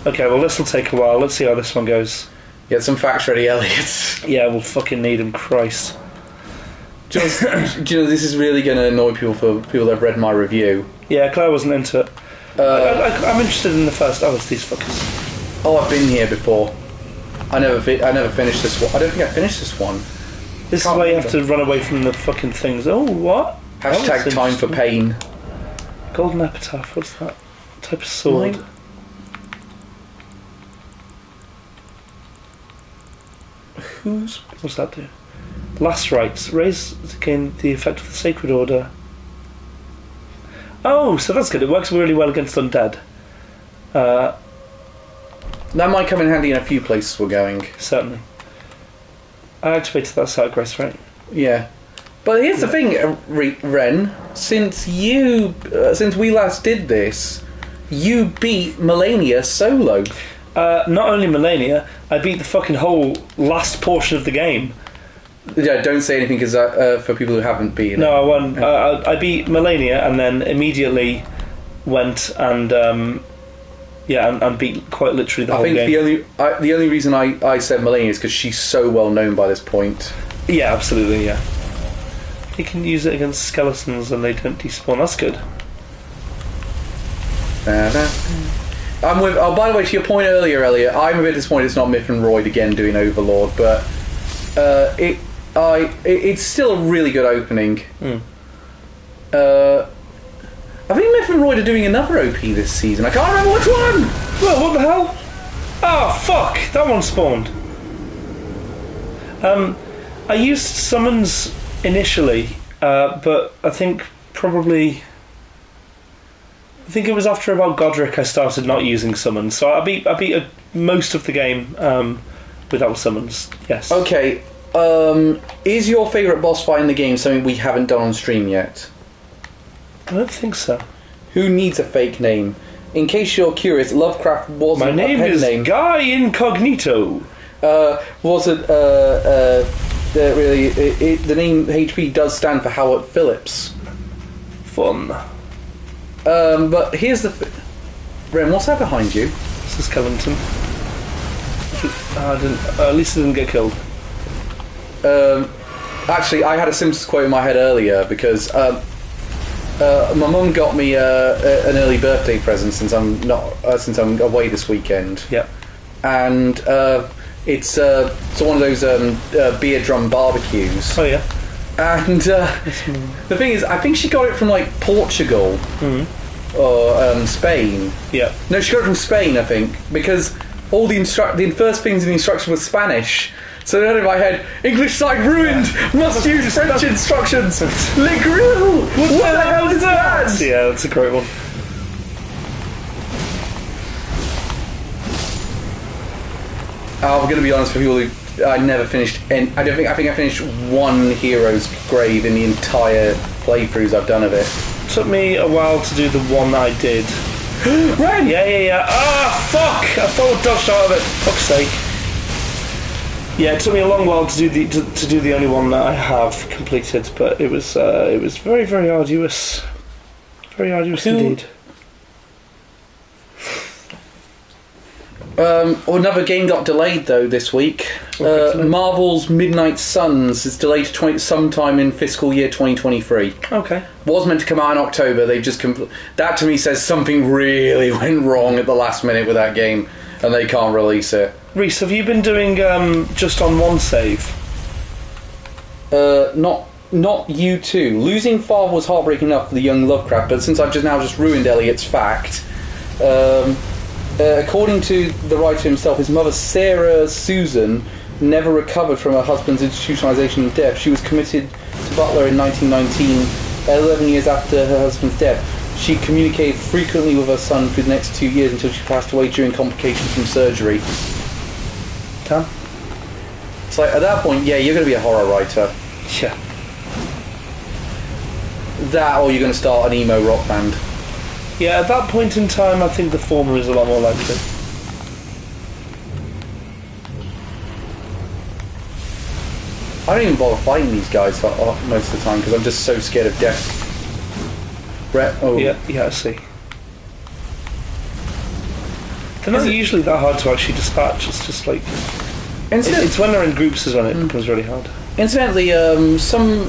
Okay, well this will take a while. Let's see how this one goes. Get some facts ready, Elliot. Yeah, we'll fucking need him, Christ. Do you know this is really going to annoy people for people that have read my review? Yeah, Claire wasn't into it. I'm interested in the first. Oh, it's these fuckers. Oh, I've been here before. I never finished this one. I don't think I finished this one. This is why you have to run away from the fucking things. Oh, what? Hashtag time for pain. Golden epitaph. What's that? Type of sword. What's that do? Last rites. Raise again the effect of the sacred order. Oh, so that's good. It works really well against undead. That might come in handy in a few places we're going. Certainly. I activated that side grace, right? Yeah. But here's the thing, Ren. Since we last did this, you beat Melania solo. Not only Melania, I beat the fucking whole last portion of the game. Yeah, don't say anything because for people who haven't beaten. No, I won. I beat Melania and then immediately went and and beat quite literally the whole game. I think the only reason I said Melania is because she's so well known by this point. Yeah, absolutely. Yeah, you can use it against skeletons and they don't despawn. That's good. I'm with. Oh, by the way, to your point earlier, Elliot, I'm a bit disappointed it's not Myth and Royd again doing Overlord, but it's still a really good opening. I think Myth and Royd are doing another OP this season. I can't remember which one. Well, what the hell? Oh fuck! That one spawned. I used summons initially, but I think it was after about Godric I started not using summons. So I beat most of the game without summons. Yes. Okay. Is your favourite boss fight in the game something we haven't done on stream yet? I don't think so. Who needs a fake name? In case you're curious, Lovecraft wasn't My name a pen is name. Guy Incognito. Wasn't really? The name HP does stand for Howard Phillips. Fun. But here's the Ren, what's that behind you? This is skeleton. At least it didn't get killed. Actually, I had a Simpsons quote in my head earlier because my mum got me an early birthday present since I'm away this weekend. Yep. And it's one of those beer drum barbecues. Oh yeah. And the thing is, I think she got it from like Portugal or Spain. Yeah. No, she got it from Spain, I think, because all the first things in the instruction was Spanish. So then in my head, English site ruined. Must use French instructions. Le Grill. What the hell is that? Yeah, that's a great one. I'm going to be honest with people who I never finished. I think I finished one hero's grave in the entire playthroughs I've done of it. Took me a while to do the one I did. Ren! Yeah. Ah, fuck! I thought I dodged out of it. Fuck's sake. Yeah, it took me a long while to do the only one that I have completed, but it was very, very arduous. Very arduous indeed. Another game got delayed though this week. Marvel's Midnight Suns is delayed to sometime in fiscal year 2023. Okay. Was meant to come out in October. They've just that to me says something really went wrong at the last minute with that game, and they can't release it. Reese, have you been doing just on one save? Not you too. Losing Father was heartbreaking enough for the young Lovecraft, but since I've just ruined Elliot's fact, according to the writer himself, his mother Sarah Susan never recovered from her husband's institutionalization and death. She was committed to Butler in 1919, 11 years after her husband's death. She communicated frequently with her son for the next 2 years until she passed away during complications from surgery. Damn. It's like, at that point, yeah, you're going to be a horror writer. Yeah. That, or you're going to start an emo rock band. Yeah, at that point in time, I think the former is a lot more likely. I don't even bother fighting these guys most of the time because I'm just so scared of death. Yeah, I see. They're not usually that hard to actually dispatch. It's just like it's when they're in groups is when it becomes really hard. Incidentally, some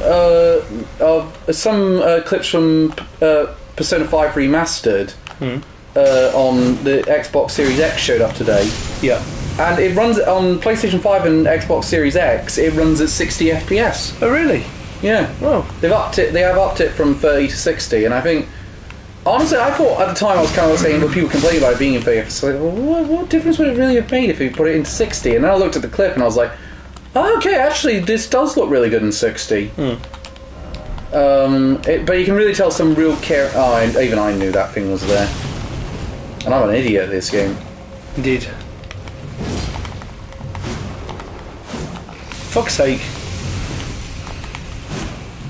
clips from Persona 5 Remastered on the Xbox Series X showed up today. Yeah. And it runs on PlayStation 5 and Xbox Series X. It runs at 60 FPS. Oh, really? Yeah. Oh. They have upped it from 30 to 60, and I think honestly, I thought at the time I was kind of saying, but people complain about it being in 30 FPS. Like, well, what difference would it really have made if we put it into 60? And then I looked at the clip and I was like, oh, okay, actually, this does look really good in 60. But you can really tell some real care. Oh, even I knew that thing was there, and I'm an idiot at this game. Indeed. Fuck's sake.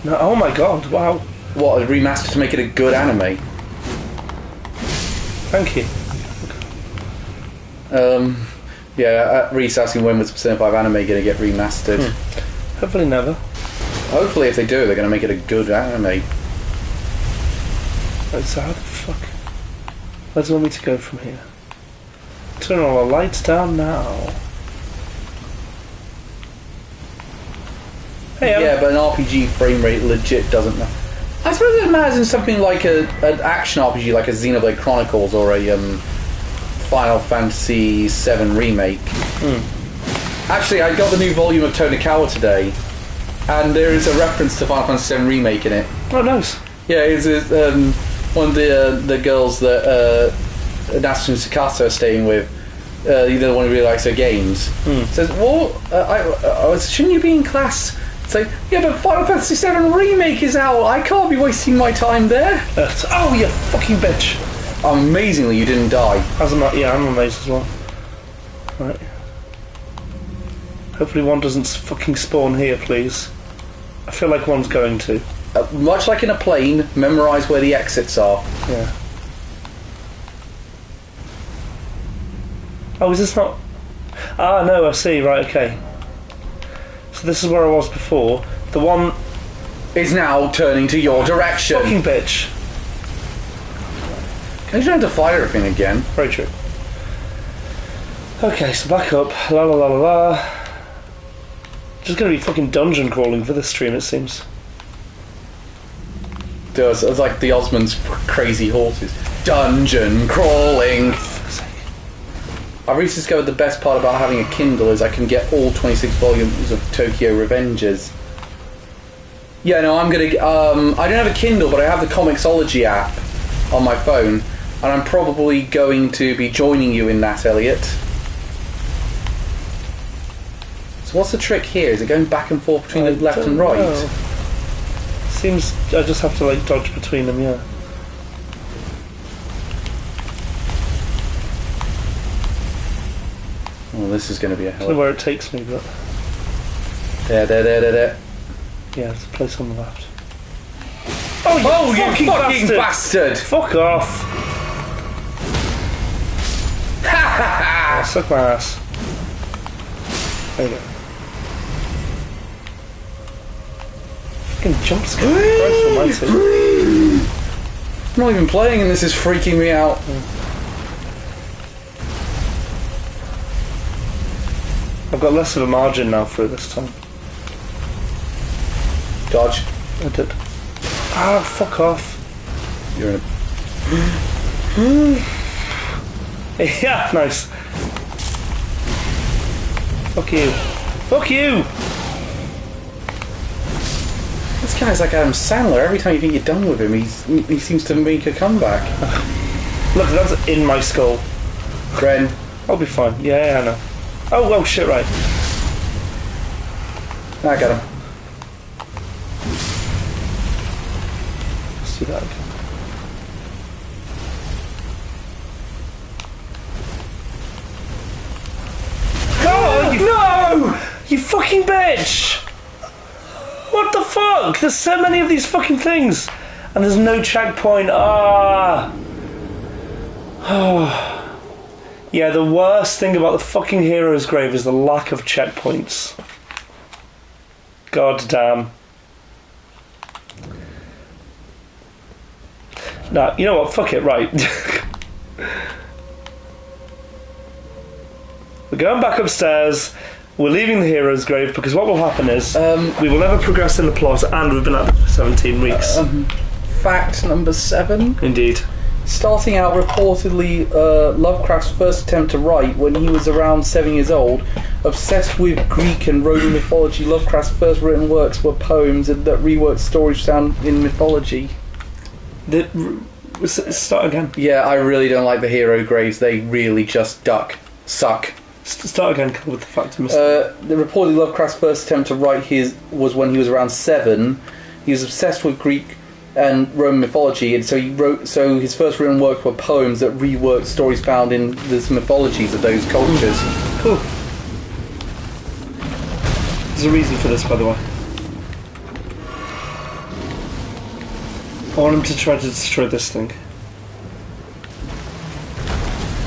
No, oh my god, wow. What, a remaster to make it a good anime? Thank you. Yeah, Reese asking when was Persona 5 anime going to get remastered. Hopefully never. Hopefully if they do, they're going to make it a good anime. Right, so how the fuck? Where do you want me to go from here? Turn all the lights down now. Hey, yeah, but an RPG frame rate legit doesn't matter. I suppose it matters in something like an action RPG, like a Xenoblade Chronicles or a Final Fantasy VII Remake. Actually, I got the new volume of Tonikawa today, and there is a reference to Final Fantasy VII Remake in it. Oh, nice. Yeah, it's one of the girls that Natsu and Tsukasa are staying with. The one who really likes her games. Says, well, shouldn't you be in class? It's like, yeah, but Final Fantasy VII Remake is out. I can't be wasting my time there. Oh, you fucking bitch. Amazingly, you didn't die. Yeah, I'm amazed as well. Right. Hopefully one doesn't fucking spawn here, please. I feel like one's going to. Much like in a plane, memorise where the exits are. Yeah. Oh, is this not... Ah, no, I see, right, okay. So this is where I was before. The one... is now turning to your direction. Fucking bitch. You don't have to fight everything again. Very true. Okay, so back up. La la la la la. Just gonna be fucking dungeon crawling for this stream, it seems. It's like the Osmonds crazy horses. Dungeon crawling. I've recently discovered the best part about having a Kindle is I can get all 26 volumes of Tokyo Revengers. Yeah, no, I'm gonna... I don't have a Kindle, but I have the Comixology app on my phone, and I'm probably going to be joining you in that, Elliot. So what's the trick here? Is it going back and forth between the left and right? Know. Seems I just have to, like, dodge between them, yeah. Well, this is going to be a hell. I don't know where it takes me, but... There. Yeah, there's a place on the left. Oh, you fucking bastard! Fuck off! Ha! Suck my ass. There you go. Fucking jump scare. Christ almighty. I'm not even playing and this is freaking me out. I've got less of a margin now through this time. Dodge. I did. Ah, fuck off. You're in Yeah, nice. Fuck you. Fuck you! This guy's like Adam Sandler. Every time you think you're done with him, he seems to make a comeback. Look, that's in my skull. Ren. I'll be fine. Yeah, I know. Oh, well, shit, right. I got him. Let's do that again. Oh, no! You fucking bitch! What the fuck? There's so many of these fucking things. And there's no checkpoint. Ah. Oh. Yeah, the worst thing about the fucking hero's grave is the lack of checkpoints. God damn. Nah, you know what? Fuck it, right. We're going back upstairs. We're leaving the hero's grave because what will happen is we will never progress in the plot, and we've been at it for 17 weeks. Fact number 7. Indeed. Starting out, reportedly, Lovecraft's first attempt to write when he was around 7 years old. Obsessed with Greek and Roman mythology, Lovecraft's first written works were poems that reworked stories found in mythology. Start again. Yeah, I really don't like the hero graves. They really just suck. Start again with the fact of reportedly, Lovecraft's first attempt to write was when he was around 7. He was obsessed with Greek and Roman mythology, and so his first written work were poems that reworked stories found in the mythologies of those cultures. Cool. There's a reason for this, by the way. I want him to try to destroy this thing.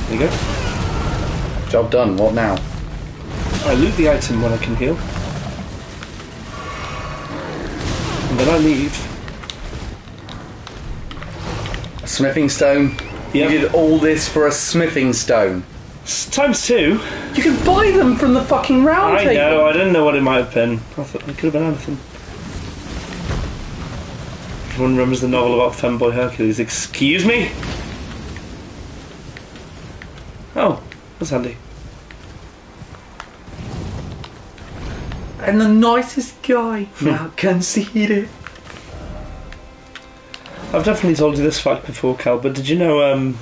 There you go. Job done. What now? I loot the item when I can heal. And then I leave. A smithing stone? Yep. You did all this for a smithing stone? Times 2. You can buy them from the fucking round table. I know, I didn't know what it might have been. I thought it could have been anything. Everyone remembers the novel about femboy Hercules. Excuse me? Oh, that's handy. And the nicest guy. Now conceited. I've definitely told you this fact before, Cal, but did you know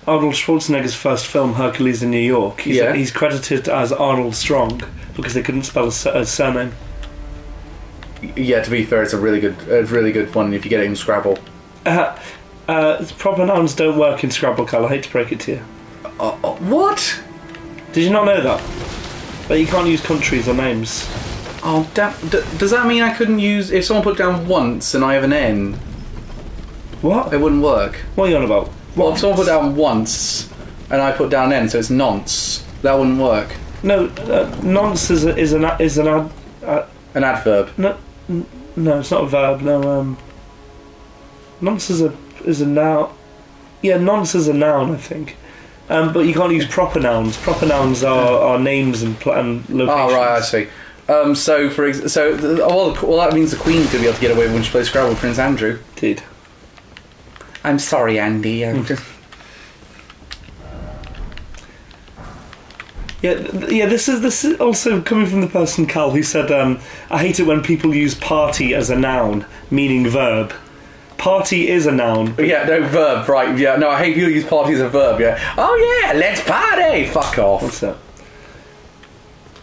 Arnold Schwarzenegger's first film, Hercules in New York, he's credited as Arnold Strong because they couldn't spell his surname. Yeah, to be fair, it's a really good one if you get it in Scrabble. Proper nouns don't work in Scrabble, Cal. I hate to break it to you. What? Did you not know that? But you can't use countries or names. Oh, does that mean I couldn't use... If someone put down once and I have an N... What? It wouldn't work. What are you on about? Well, if someone put down once and I put down N, so it's nonce, that wouldn't work. No, nonce is an adverb. No, it's not a verb. No, nonce is a noun. Yeah, nonce is a noun, I think. But you can't use proper nouns. Proper nouns are names and locations. Oh, right, I see. Well, that means the Queen's going to be able to get away when she plays Scrabble with Prince Andrew. Indeed. I'm sorry, Andy. Yeah. This is also coming from the person Cal who said, "I hate it when people use party as a noun, meaning verb. Party is a noun." Yeah, no verb, right? Yeah, no. I hate people who use party as a verb. Yeah. Oh yeah, let's party. Fuck off. What's that?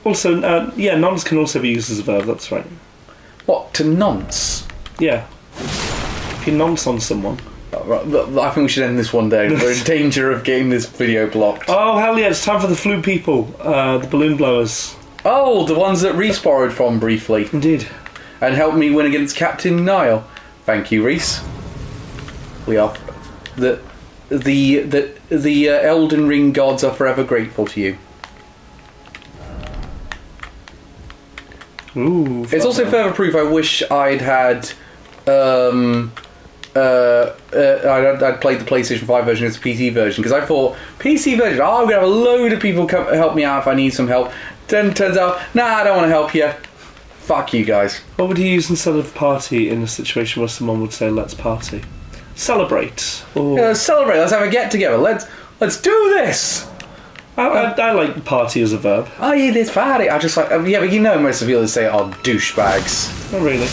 Also, nonce can also be used as a verb. That's right. What, to nonce? Yeah. If you nonce on someone. Right, I think we should end this one day. We're in danger of getting this video blocked. Oh, hell yeah, it's time for the flu people. The balloon blowers. Oh, the ones that Reese borrowed from briefly. Indeed. And helped me win against Captain Nile. Thank you, Reese. We are... The Elden Ring gods are forever grateful to you. Ooh. It's also further proof I wish I'd had... I'd played the PlayStation 5 version as the PC version, because I thought, PC version, I'm going to have a load of people come help me out if I need some help. Then turns out, nah, I don't want to help you. Fuck you guys. What would you use instead of party in a situation where someone would say, let's party? Celebrate. Or... Yeah, let's celebrate, let's have a get together, let's do this. I like party as a verb. Oh yeah, this party. I just like, yeah, but you know most of the others say, oh, douchebags. Not really.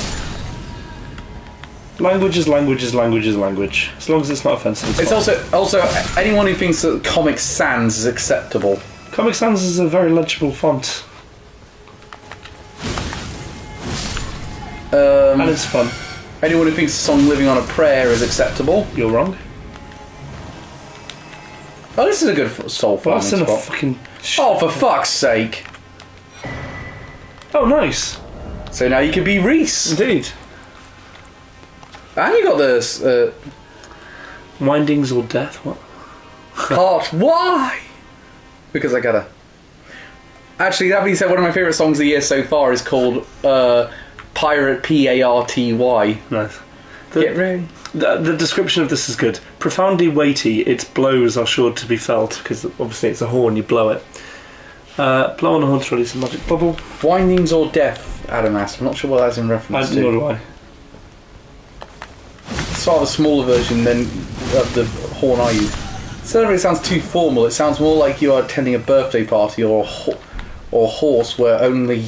Language is language is language is language. As long as it's not offensive. It's also anyone who thinks that Comic Sans is acceptable. Comic Sans is a very legible font. And it's fun. Anyone who thinks the song Living on a Prayer is acceptable. You're wrong. Oh, this is a good soul farming That's in a spot. fucking... Oh, for fuck's sake. Oh, nice. So now you can be Reese. Indeed. And you got this Windings or death, what? part. Why? Because I gotta. Actually, that being said, one of my favourite songs of the year so far is called Pirate P-A-R-T-Y. Nice. Get ready. The description of this is good. Profoundly weighty, its blows are sure to be felt, because obviously it's a horn, you blow it. Blow on the horn to release a magic bubble. Windings or death, Adam asked. I'm not sure what that's in reference to. Nor do I. It's sort of a smaller version than of the horn I use. Celebrate sounds too formal. It sounds more like you are attending a birthday party or a horse where only...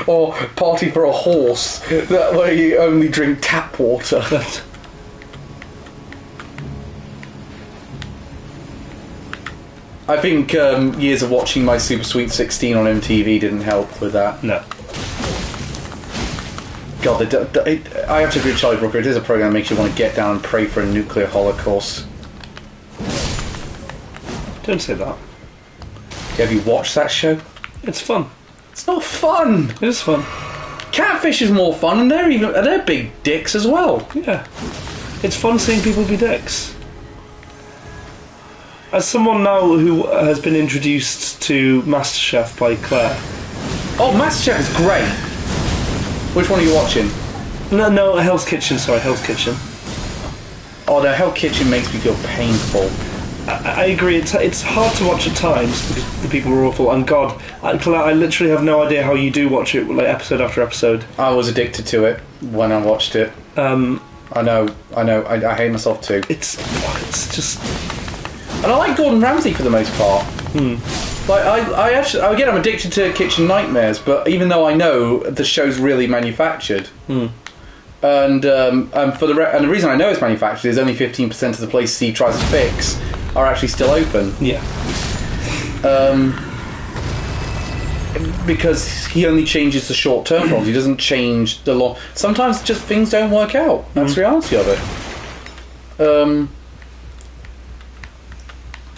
or party for a horse that where you only drink tap water. I think years of watching My Super Sweet 16 on MTV didn't help with that. No. God, I have to agree with Charlie Brooker. It is a program that makes you want to get down and pray for a nuclear holocaust. Don't say that. Have you watched that show? It's fun. It's not fun. It is fun. Catfish is more fun, and they're big dicks as well. Yeah. It's fun seeing people be dicks. As someone now who has been introduced to MasterChef by Claire. Oh, MasterChef is great. Which one are you watching? No, Hell's Kitchen, sorry, Hell's Kitchen. Oh, the Hell Kitchen makes me feel painful. I agree, it's hard to watch at times because the people are awful, and God, Claire, I literally have no idea how you do watch it, like episode after episode. I was addicted to it when I watched it. I know, I hate myself too. It's just... And I like Gordon Ramsay for the most part. Like, I actually, again, I'm addicted to Kitchen Nightmares, but even though I know the show's really manufactured, and the reason I know it's manufactured is only 15% of the places he tries to fix are actually still open. Yeah. Because he only changes the short-term problems. He doesn't change the long. Sometimes just things don't work out. That's the reality of it.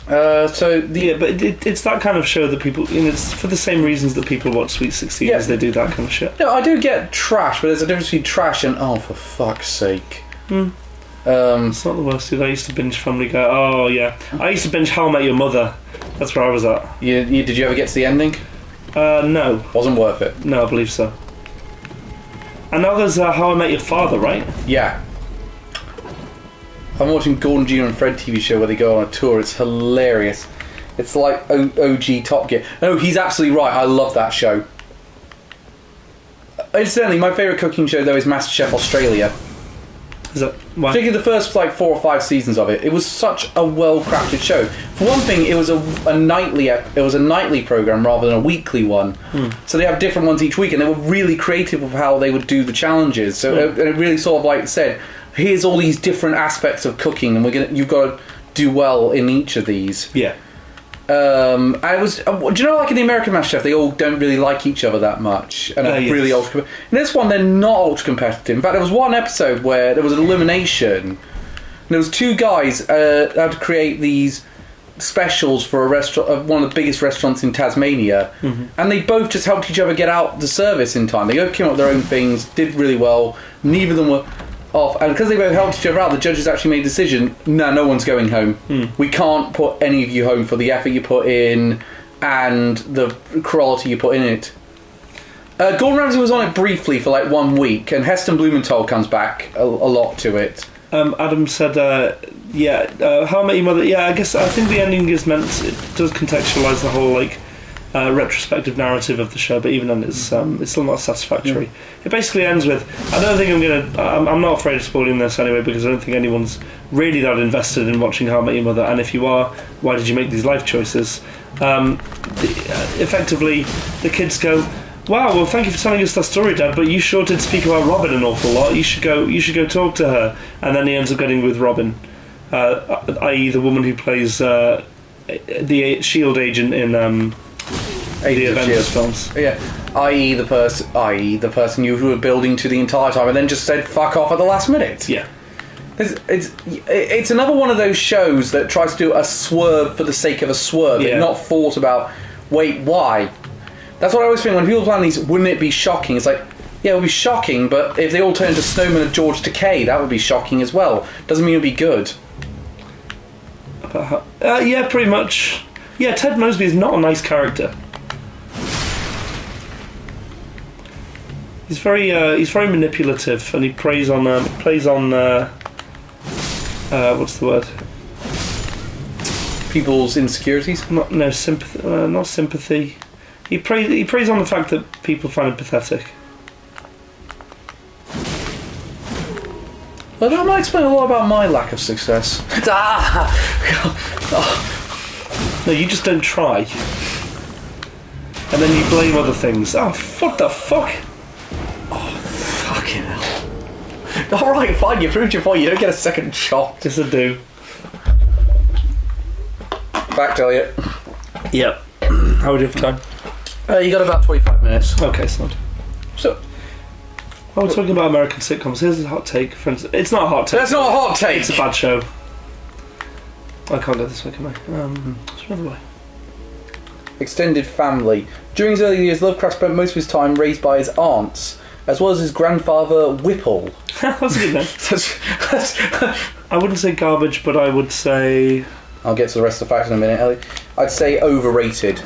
But it's that kind of show that people, it's for the same reasons that people watch Sweet 16 as they do that kind of shit. No, I do get trash, but there's a difference between trash and for fuck's sake. It's not the worst, dude. I used to binge Family Guy. Oh yeah, I used to binge How I Met Your Mother. That's where I was at. Did you ever get to the ending? No. Wasn't worth it. No, I believe so. And now there's How I Met Your Father, right? Yeah. I'm watching Gordon Jr. and Fred TV show where they go on a tour. It's hilarious. It's like OG Top Gear. No, he's absolutely right. I love that show. Incidentally, my favourite cooking show though is MasterChef Australia. Is that why? Particularly the first 4 or 5 seasons of it. It was such a well-crafted show. For one thing, it was a nightly program rather than a weekly one. So they have different ones each week, and they were really creative of how they would do the challenges. So it really sort of like said, here's all these different aspects of cooking, and you've got to do well in each of these. Yeah. Do you know, like in the American MasterChef, they all don't really like each other that much, and are really ultra. In this one, they're not ultra competitive. In fact, there was one episode where there was an elimination, and there was 2 guys had to create these specials for a restaurant, one of the biggest restaurants in Tasmania, and they both just helped each other get out the service in time. They both came up with their own things, did really well. Neither of them were off, and because they both helped each other out, the judges actually made a decision: no one's going home. We can't put any of you home for the effort you put in and the quality you put in it. Gordon Ramsay was on it briefly for like 1 week, and Heston Blumenthal comes back a lot to it. Adam said, How I Met Your Mother. Yeah, I think the ending is meant. It does contextualise the whole retrospective narrative of the show, but even then, it's still not satisfactory. It basically ends with. I don't think I'm not afraid of spoiling this anyway, because I don't think anyone's really that invested in watching How I Met Your Mother. And if you are, why did you make these life choices? Effectively, the kids go, "Wow, well, thank you for telling us that story, Dad. But you sure did speak about Robin an awful lot. You should go talk to her." And then he ends up getting with Robin, i.e., the woman who plays the Shield agent in the Avengers films. Yeah, i.e., the person you were building to the entire time, and then just said "fuck off" at the last minute. Yeah. It's another one of those shows that tries to do a swerve for the sake of a swerve, and not thought about. Wait, why? That's what I always think when people plan these. Wouldn't it be shocking? It's like, yeah, it would be shocking, but if they all turned into Snowman of George Takei, that would be shocking as well. Doesn't mean it would be good. Yeah, pretty much. Yeah, Ted Mosby is not a nice character. He's very manipulative, and he plays on what's the word? People's insecurities. Not sympathy. He preys on the fact that people find him pathetic. Well, that might explain a lot about my lack of success. No, you just don't try. And then you blame other things. Oh, what the fuck? Oh, fucking hell. Alright, fine, you proved your point. You don't get a second shot. Yes, I do. Back, Elliot. Yep. How would you have time? You got about 25 minutes. Okay, so we're talking about American sitcoms. Here's a hot take. For instance, it's not a hot take. That's not a hot take. It's a bad show. I can't go this way, can I? What's another way? Extended family. During his early years, Lovecraft spent most of his time raised by his aunts, as well as his grandfather, Whipple. That's a good name. I wouldn't say garbage, but I would say... I'll get to the rest of the facts in a minute, Ellie. I'd say overrated.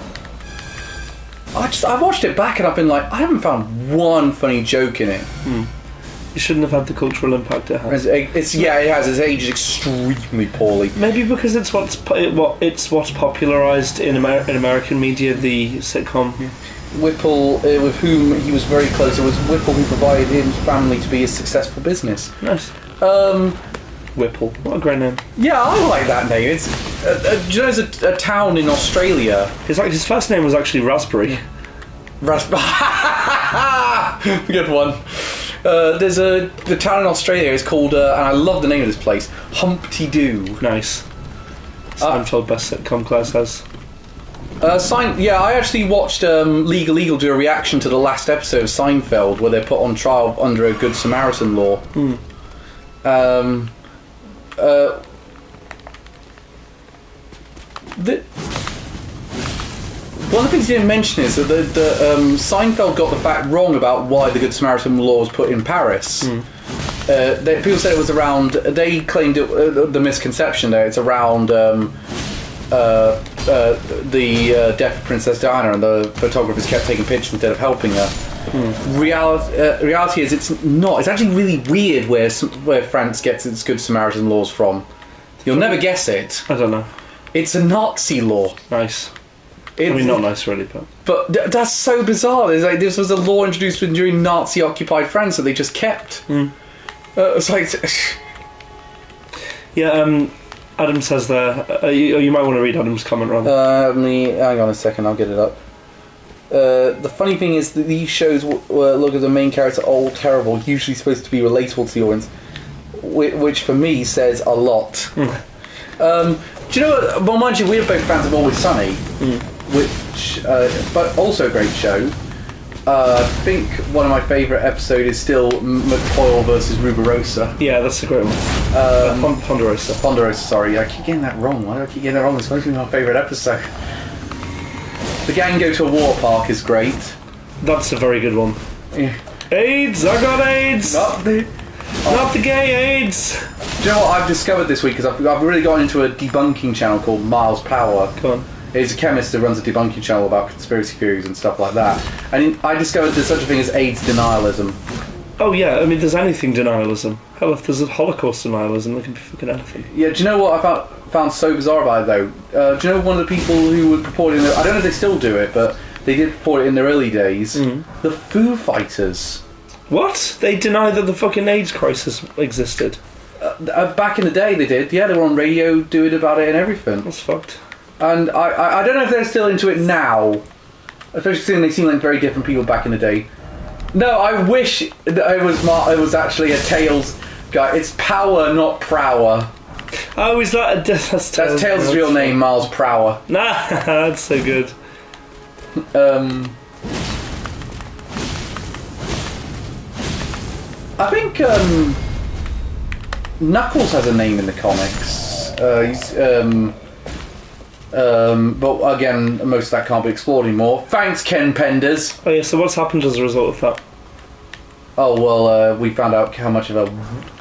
I watched it back and I've been like, I haven't found one funny joke in it. You shouldn't have had the cultural impact it has. It has. It's aged extremely poorly. Maybe because it's what's popularised in American media, the sitcom. Yeah. Whipple, with whom he was very close, it was Whipple who provided his family to be a successful business. Nice. Whipple. What a great name. Yeah, I like that name. It's do you know there's a town in Australia. His first name was actually Raspberry. Raspberry. Good one. There's the town in Australia is called, and I love the name of this place, Humpty Doo. Nice. Seinfeld best sitcom, Claire says. I actually watched Legal Eagle do a reaction to the last episode of Seinfeld, where they're put on trial under a Good Samaritan law. One of the things you didn't mention is that Seinfeld got the fact wrong about why the Good Samaritan law was put in Paris. People said it was around. They claimed the misconception there. It's around the death of Princess Diana, and the photographers kept taking pictures instead of helping her. Reality is it's not. It's actually really weird where France gets its Good Samaritan laws from. You'll never guess it. I don't know. It's a Nazi law. Nice. Not nice really, but that's so bizarre. It's like this was a law introduced during Nazi-occupied France that they just kept. It's like... Yeah, Adam says there... you might want to read Adam's comment, rather. Hang on a second, I'll get it up. The funny thing is that these shows look at the main character all terrible, usually supposed to be relatable to the audience, which for me says a lot. Do you know what? Well, mind you, we're both fans of Always Sunny, which, but also a great show. I think one of my favourite episodes is still McCoyle versus Ruberosa. Yeah, that's a great one. Ponderosa. Ponderosa, sorry. I keep getting that wrong. Why do I keep getting that wrong? It's supposed to be my favourite episode. The gang go to a water park is great. That's a very good one. Yeah. AIDS! I got AIDS! Not the gay AIDS! Do you know what I've discovered this week? Because I've really gone into a debunking channel called Miles Power. Go on. He's a chemist who runs a debunking channel about conspiracy theories and stuff like that. And I discovered there's such a thing as AIDS denialism. Oh yeah, I mean, there's anything denialism. Hell, if there's a Holocaust denialism, there can be fucking anything. Yeah, do you know what I found so bizarre about it, though? Do you know one of the people who would purport it I don't know if they still do it, but they did purport it in their early days. The Foo Fighters. What? They deny that the fucking AIDS crisis existed? Back in the day they did. Yeah, they were on radio doing about it and everything. That's fucked. And I don't know if they're still into it now, especially seeing they seem like very different people back in the day. No, I wish that it was actually a Tails guy. It's Power, not Prower. Oh, is that that's Tails' real name, Miles Prower. Nah, that's so good. I think Knuckles has a name in the comics. But again, most of that can't be explored anymore. Thanks, Ken Penders. Oh yeah, so what's happened as a result of that? Oh well, we found out how much of a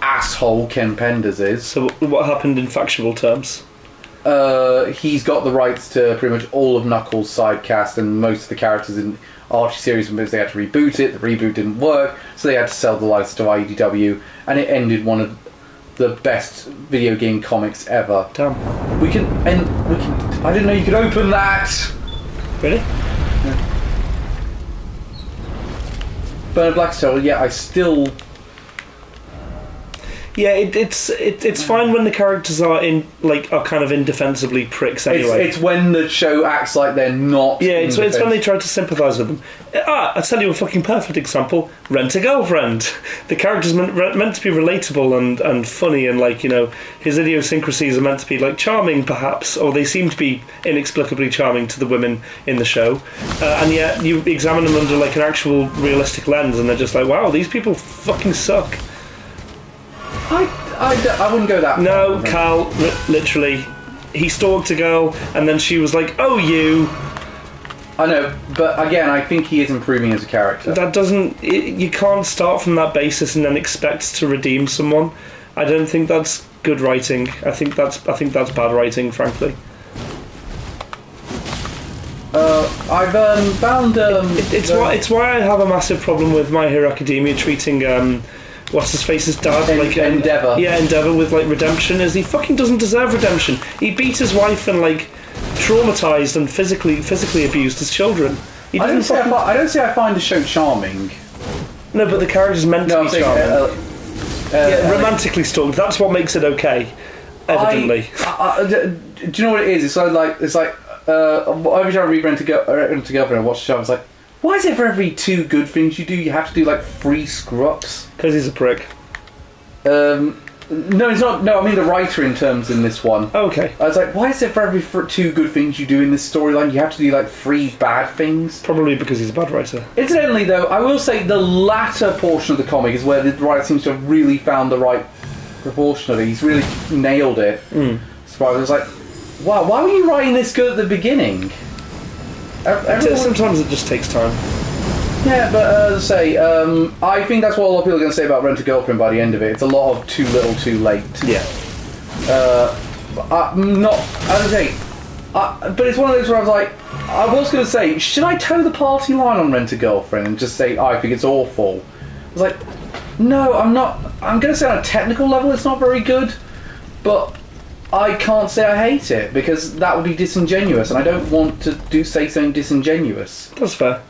asshole Ken Penders is. So what happened in factual terms? He's got the rights to pretty much all of Knuckles' side cast and most of the characters in Archie series because they had to reboot it. The reboot didn't work, so they had to sell the license to IDW, and it ended one of the best video game comics ever. Damn. We can. I didn't know you could open that. Really? Yeah. Bernard Blackstone. Yeah, I still. Yeah, it's fine when the characters are kind of indefensibly pricks anyway. It's when the show acts like they're not. Yeah, it's when they try to sympathise with them. I'll tell you a fucking perfect example. Rent a Girlfriend. The character's meant to be relatable and funny, and his idiosyncrasies are meant to be charming perhaps, or they seem to be inexplicably charming to the women in the show, and yet you examine them under an actual realistic lens and they're just like, wow, these people fucking suck. I wouldn't go that. No, Cal, literally, he stalked a girl, and then she was like, "Oh, you." I know, but again, I think he is improving as a character. That doesn't. You can't start from that basis and then expect to redeem someone. I don't think that's good writing. I think that's bad writing, frankly. I've found. It's why I have a massive problem with My Hero Academia treating what's his face's dad Endeavour. Yeah, Endeavour with redemption. Is he fucking doesn't deserve redemption? He beat his wife and traumatized and physically abused his children. I don't say I find the show charming. No, but the character's meant to be charming. Romantically stalked. That's what makes it okay. Evidently. Do you know what it is? It's like every time I read Rent a Girlfriend and watch the show, it's like, why is it for every 2 good things you do, you have to do 3 screw-ups? Because he's a prick. No, it's not. No, I mean the writer in this one. Okay. I was like, why is it for every 2 good things you do in this storyline, you have to do 3 bad things? Probably because he's a bad writer. Incidentally, though, I will say the latter portion of the comic is where the writer seems to have really found the right proportion of it. He's really nailed it. So I was like, wow, why were you writing this good at the beginning? Sometimes it just takes time. Yeah, but as I say, I think that's what a lot of people are going to say about Rent a Girlfriend by the end of it. It's a lot of too little, too late. Yeah. Not, as I say, but it's one of those where I was going to say, should I toe the party line on Rent a Girlfriend and just say, I think it's awful? I was like, no, I'm not. I'm going to say on a technical level it's not very good, but I can't say I hate it because that would be disingenuous, and I don't want to say something disingenuous. That's fair.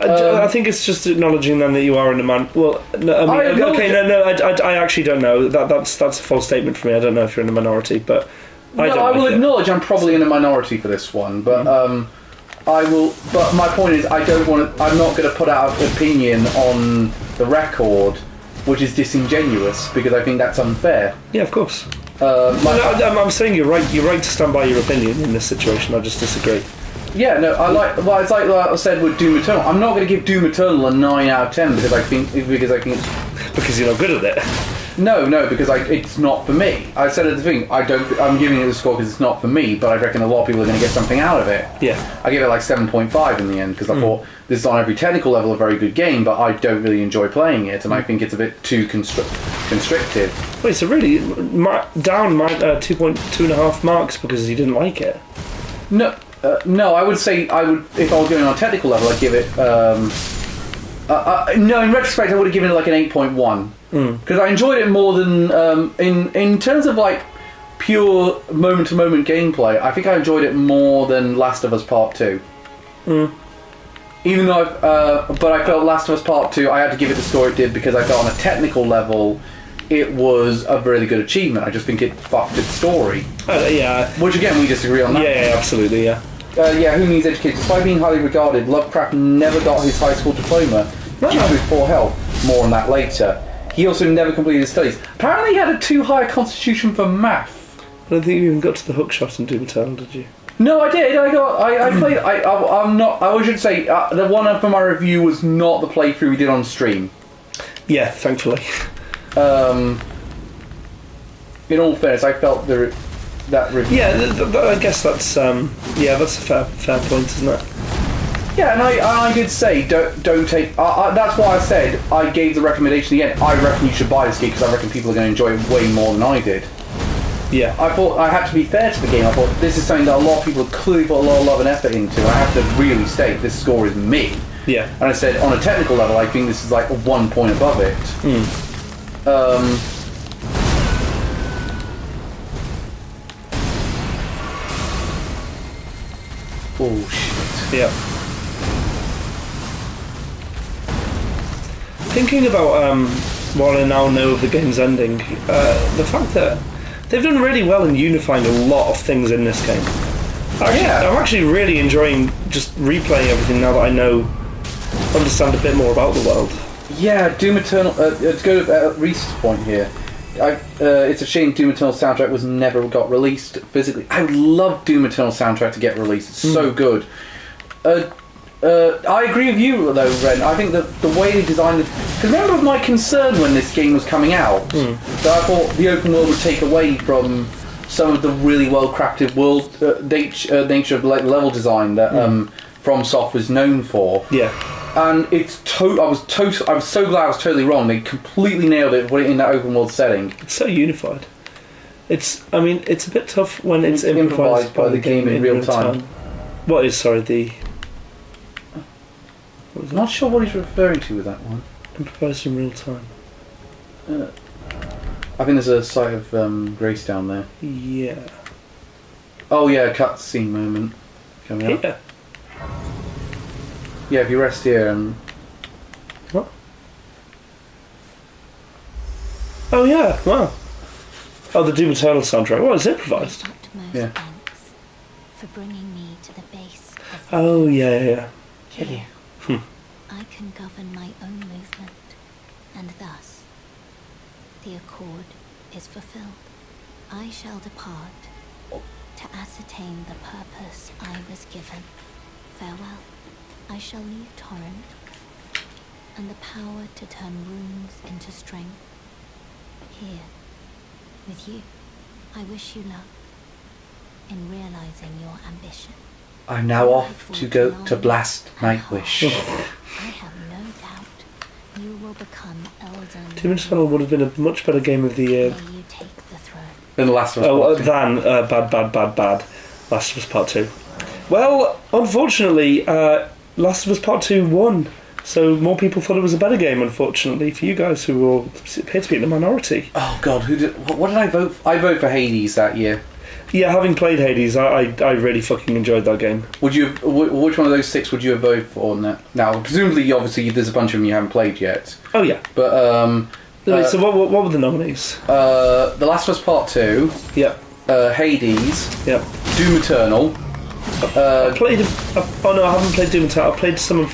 I think it's just acknowledging then that you are in a man. Well, no, I actually don't know. That's a false statement for me. I don't know if you're in a minority, but I will acknowledge I'm probably in a minority for this one, but I will. But my point is, I don't want to. I'm not going to put out an opinion on the record, which is disingenuous because I think that's unfair. Yeah, of course. I'm saying you're right. You're right to stand by your opinion in this situation. I just disagree. Yeah, no, it's like I said with Doom Eternal. I'm not going to give Doom Eternal a 9 out of 10 because I think because you're not good at it. No, because it's not for me. I said at the thing, I'm giving it a score because it's not for me, but I reckon a lot of people are going to get something out of it. Yeah. I gave it 7.5 in the end because I thought this is on every technical level a very good game, but I don't really enjoy playing it, and I think it's a bit too constrictive. Wait, so really down 2.5 marks because you didn't like it? No. No, I would say I would if I was going on a technical level, I'd give it. No, in retrospect, I would have given it like an 8.1 because I enjoyed it more than in terms of like pure moment to moment gameplay. I think I enjoyed it more than Last of Us Part 2. Even though, but I felt Last of Us Part 2, I had to give it the score it did because I felt on a technical level, it was a really good achievement. I just think it fucked its story. Yeah. Which again, we disagree on that. Yeah, absolutely, yeah. Who needs education? Despite being highly regarded, Lovecraft never got his high school diploma due to his poor health. More on that later. He also never completed his studies. Apparently he had a too high constitution for math. I don't think you even got to the hookshot in Doom Eternal, did you? No, I did. I played. I'm not. I should say the one for my review was not the playthrough we did on stream. Yeah, thankfully. In all fairness, I felt that review. Yeah, I guess that's that's a fair point, isn't it? Yeah, and I did say don't take. That's why I said I gave the recommendation again. I reckon you should buy this game because I reckon people are going to enjoy it way more than I did. Yeah. I thought I had to be fair to the game. I thought this is something that a lot of people have clearly put a lot of love and effort into. I have to really state this score is me. Yeah. And I said on a technical level, I think this is like 1 point above it. Oh shit. Yeah. Thinking about what I now know of the game's ending, the fact that they've done really well in unifying a lot of things in this game. I'm actually really enjoying just replaying everything now that I understand a bit more about the world. Yeah, Doom Eternal. To go to Reese's point here, it's a shame Doom Eternal soundtrack was never got released physically. I would love Doom Eternal soundtrack to get released. It's so good. I agree with you though, Ren. I think that the way they designed it. Because remember my concern when this game was coming out, that I thought the open world would take away from some of the really well crafted world nature of level design that FromSoft was known for. Yeah. And I was so glad I was totally wrong. They completely nailed it, put it in that open world setting. It's so unified. It's a bit tough when it's improvised by the game in real time. What is, sorry, I'm not sure what he's referring to with that one. Improvised in real time. I think there's a site of grace down there. Yeah. Oh yeah, cutscene moment coming up. Yeah. Yeah, if you rest here and... What? Oh yeah, wow. Oh, the Doom Eternal soundtrack. What, is it improvised? Yeah. For bringing me to the base of Oh yeah. Here, I can govern my own movement, and thus the accord is fulfilled. I shall depart to ascertain the purpose I was given. Farewell. I shall leave Torrent and the power to turn runes into strength. Here, with you, I wish you luck in realizing your ambition. I'm now off to go to blast Nightwish. I have no doubt you will become Elden. Doom Eternal would have been a much better game of the year. May you take the throne. Than The Last of Us Part 2. Bad. Last of Us Part 2. Well, unfortunately, Last of Us Part 2 won. So more people thought it was a better game, unfortunately, for you guys who all appear to be in the minority. Oh god, what did I vote for? I voted for Hades that year. Yeah, having played Hades, I really fucking enjoyed that game. Would you? Which one of those 6 would you have voted for? Now, presumably, obviously, there's a bunch of them you haven't played yet. Oh yeah. But so what were the nominees? The Last of Us Part 2. Yep. Hades. Yep. Doom Eternal. I played. Oh no, I haven't played Doom Eternal. I played some of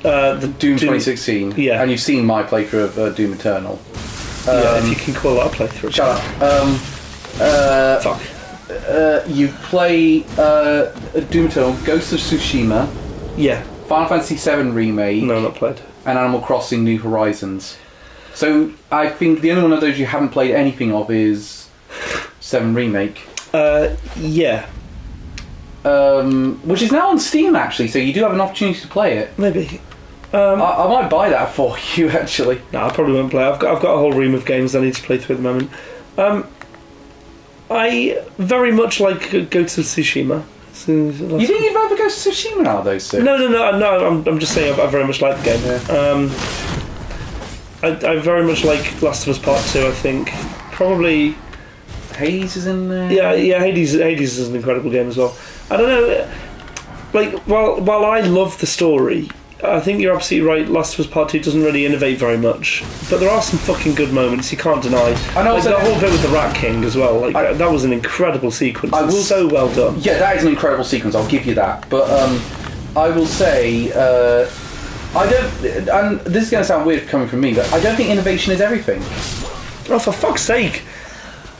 the Doom 2016. Yeah. And you've seen my playthrough of Doom Eternal. Yeah, if you can call that a playthrough. Shut up. Fuck. You play Doom Eternal, Ghost of Tsushima, Yeah. Final Fantasy VII Remake, No, not played. and Animal Crossing New Horizons. So I think the only one of those you haven't played anything of is 7 Remake. Yeah. Which is now on Steam actually, so you do have an opportunity to play it. Maybe. I might buy that for you actually. No, I probably won't play. I've got a whole ream of games I need to play through at the moment. I very much like Ghost of Tsushima. You think you'd rather Ghost of Tsushima out of those 6? No. I'm just saying I very much like the game. Yeah. I very much like Last of Us Part 2. I think probably Hades is in there. Yeah. Hades is an incredible game as well. I don't know. Like while I love the story, I think you're absolutely right. Last of Us Part 2 doesn't really innovate very much, but there are some fucking good moments you can't deny. I know, like so the whole bit with the Rat King as well. Like that was an incredible sequence. So well done. Yeah, that is an incredible sequence. I'll give you that. But I will say, I don't. And this is going to sound weird coming from me, but I don't think innovation is everything. Oh, for fuck's sake!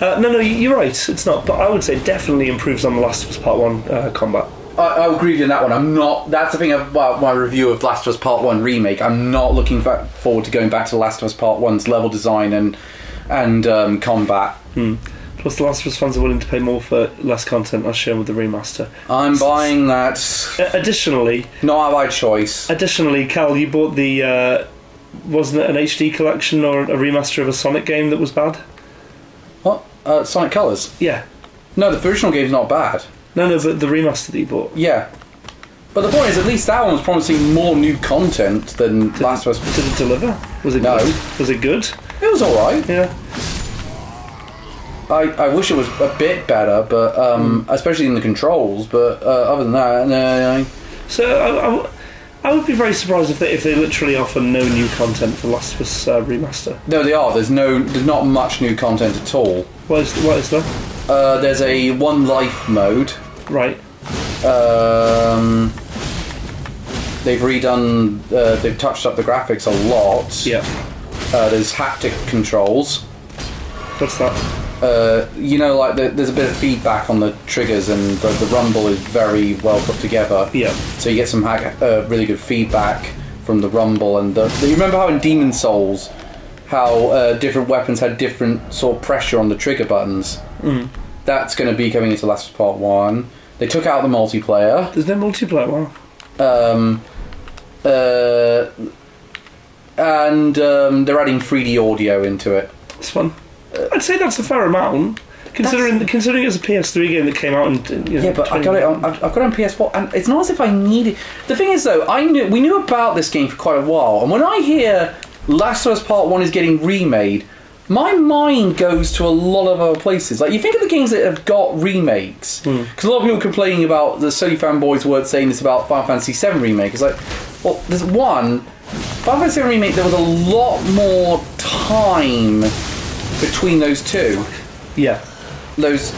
No, you're right. It's not. But I would say it definitely improves on the Last of Us Part 1 combat. I agree with you on that one. I'm not. That's the thing about my review of Last of Us Part 1 remake. I'm not looking forward to going back to Last of Us Part 1's level design and combat. Plus, the Last of Us fans are willing to pay more for less content, as shown with the remaster. I'm buying that. Additionally, not by choice. Additionally, Cal, you bought the wasn't it an HD collection or a remaster of a Sonic game that was bad? What? Sonic Colors? Yeah. No, the original game's not bad. No, but the remaster that you bought. Yeah. But the point is, at least that one was promising more new content than Last of Us. Did it deliver? Was it No. good? Was it good? It was alright. Yeah. I wish it was a bit better, but especially in the controls. But other than that, no. So I would be very surprised if they literally offer no new content for Last of Us remaster. No, they are. There's not much new content at all. What is there? There's a one life mode. Right. They've redone. They've touched up the graphics a lot. Yeah. There's haptic controls. What's that? Like there's a bit of feedback on the triggers, and the rumble is very well put together. Yeah. So you get some really good feedback from the rumble, and you remember how in Demon Souls, how different weapons had different sort of pressure on the trigger buttons. That's going to be coming into Last of Us Part 1. They took out the multiplayer. There's no multiplayer. Wow. And they're adding 3D audio into it. It's fun. I'd say that's a fair amount, considering it's a PS3 game that came out in. Yeah, but I got it. I've got it on PS4, and it's not as if I need it. The thing is, though, we knew about this game for quite a while, and when I hear Last of Us Part 1 is getting remade, my mind goes to a lot of other places. Like, you think of the games that have got remakes, because a lot of people are complaining about the Sony fanboys were saying this about Final Fantasy VII Remake. It's like, well, there's one Final Fantasy VII Remake. There was a lot more time between those two. Yeah. Those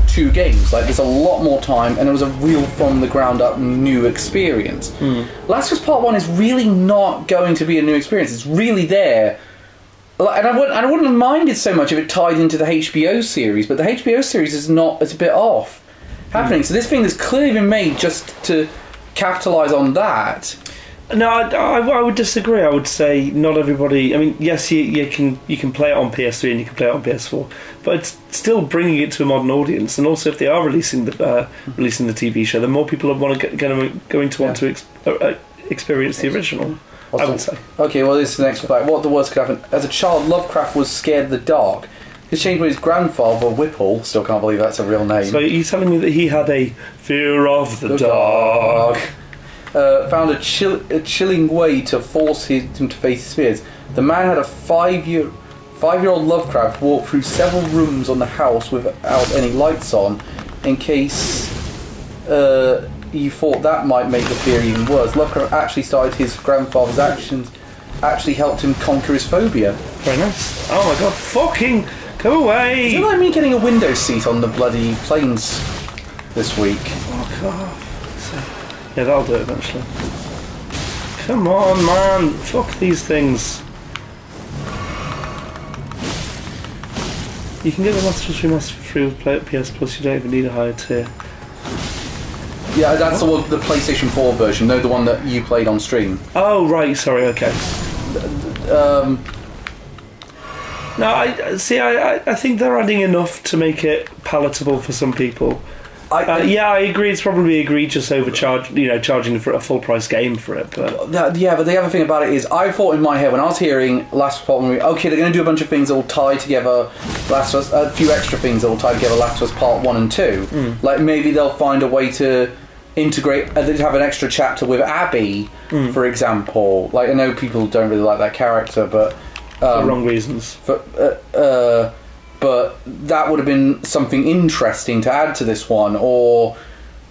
two games. Like, there's a lot more time, and it was a real from the ground up new experience. Last of Us Part 1 is really not going to be a new experience. It's really there. And I wouldn't have minded so much if it tied into the HBO series, but the HBO series is not. It's a bit off happening. So this thing has clearly been made just to capitalise on that. No, I would disagree. I would say not everybody. I mean, yes, you can play it on PS3 and you can play it on PS4, but it's still bringing it to a modern audience. And also, if they are releasing the TV show, then more people are going to want to experience the original. I would say. Okay, well, this is the next fact. What the worst could happen? As a child, Lovecraft was scared of the dark. His change with his grandfather, Whipple, still can't believe that's a real name. So you're telling me that he had a fear of the dark? Found a chilling way to force him to face his fears. The man had a five-year-old Lovecraft walk through several rooms on the house without any lights on, in case you thought that might make the fear even worse. Lovecraft actually started his grandfather's actions, actually helped him conquer his phobia. Very nice. Oh my god, fucking go away! Is it like me getting a window seat on the bloody planes this week? Fuck off. Yeah, that'll do it eventually. Come on, man. Fuck these things. You can get the Last of Us Remastered for free with Play at PS Plus. You don't even need a higher tier. Yeah, that's the PlayStation 4 version. No, the one that you played on stream. Oh, right. Sorry. Okay. No, I think they're adding enough to make it palatable for some people. I agree. It's probably egregious charging for a full price game for it. But but the other thing about it is, I thought in my head when I was hearing Last of Us Part 1, okay, they're going to do a bunch of things that will tie together Last of Us, a few extra things that will tie together Last of Us Part 1 and 2. Like maybe they'll find a way to integrate, have an extra chapter with Abby, for example. Like, I know people don't really like that character, but for wrong reasons. But that would have been something interesting to add to this one, or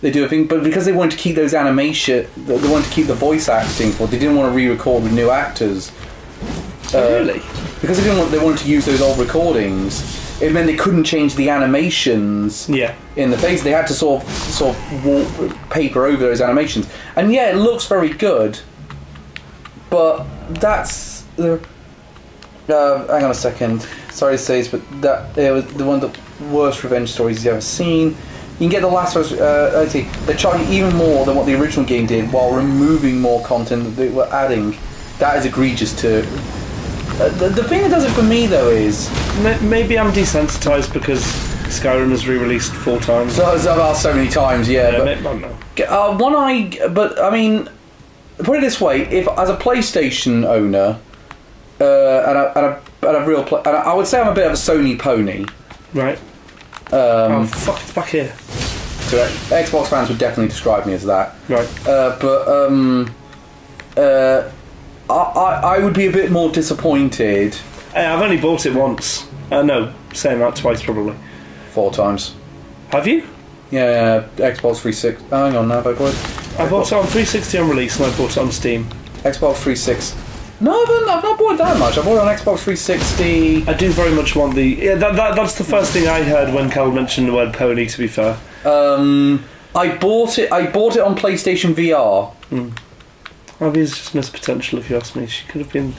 they do a thing. But because they wanted to keep those they wanted to keep the voice acting they didn't want to re-record with new actors. Really? Because they wanted to use those old recordings. It meant they couldn't change the animations in the face. They had to sort of paper over those animations. And yeah, it looks very good, but that's hang on a second. Sorry to say this, but that it was one of the worst revenge stories he's ever seen. You can get The Last of Us. Let's see, they're charging even more than what the original game did, while removing more content that they were adding. That is egregious too. The thing that does it for me though is maybe I'm desensitized because Skyrim is re-released 4 times. So many times, yeah. But, I don't know. But I mean, put it this way: if as a PlayStation owner, and a real, and I would say I'm a bit of a Sony pony. Right. Oh fuck! It's back here. So Xbox fans would definitely describe me as that. Right. I would be a bit more disappointed. Hey, I've only bought it once. No, saying that twice probably. 4 times. Have you? Yeah, Xbox 360. Hang on, now have I bought it? I bought it on 360 on release and I bought it on Steam. Xbox 360. No, I've not bought it that much. I bought it on Xbox 360. I do very much want the... Yeah, that's the first thing I heard when Cal mentioned the word pony, to be fair. I bought it on PlayStation VR. Abby's just missed potential, if you ask me. She could have been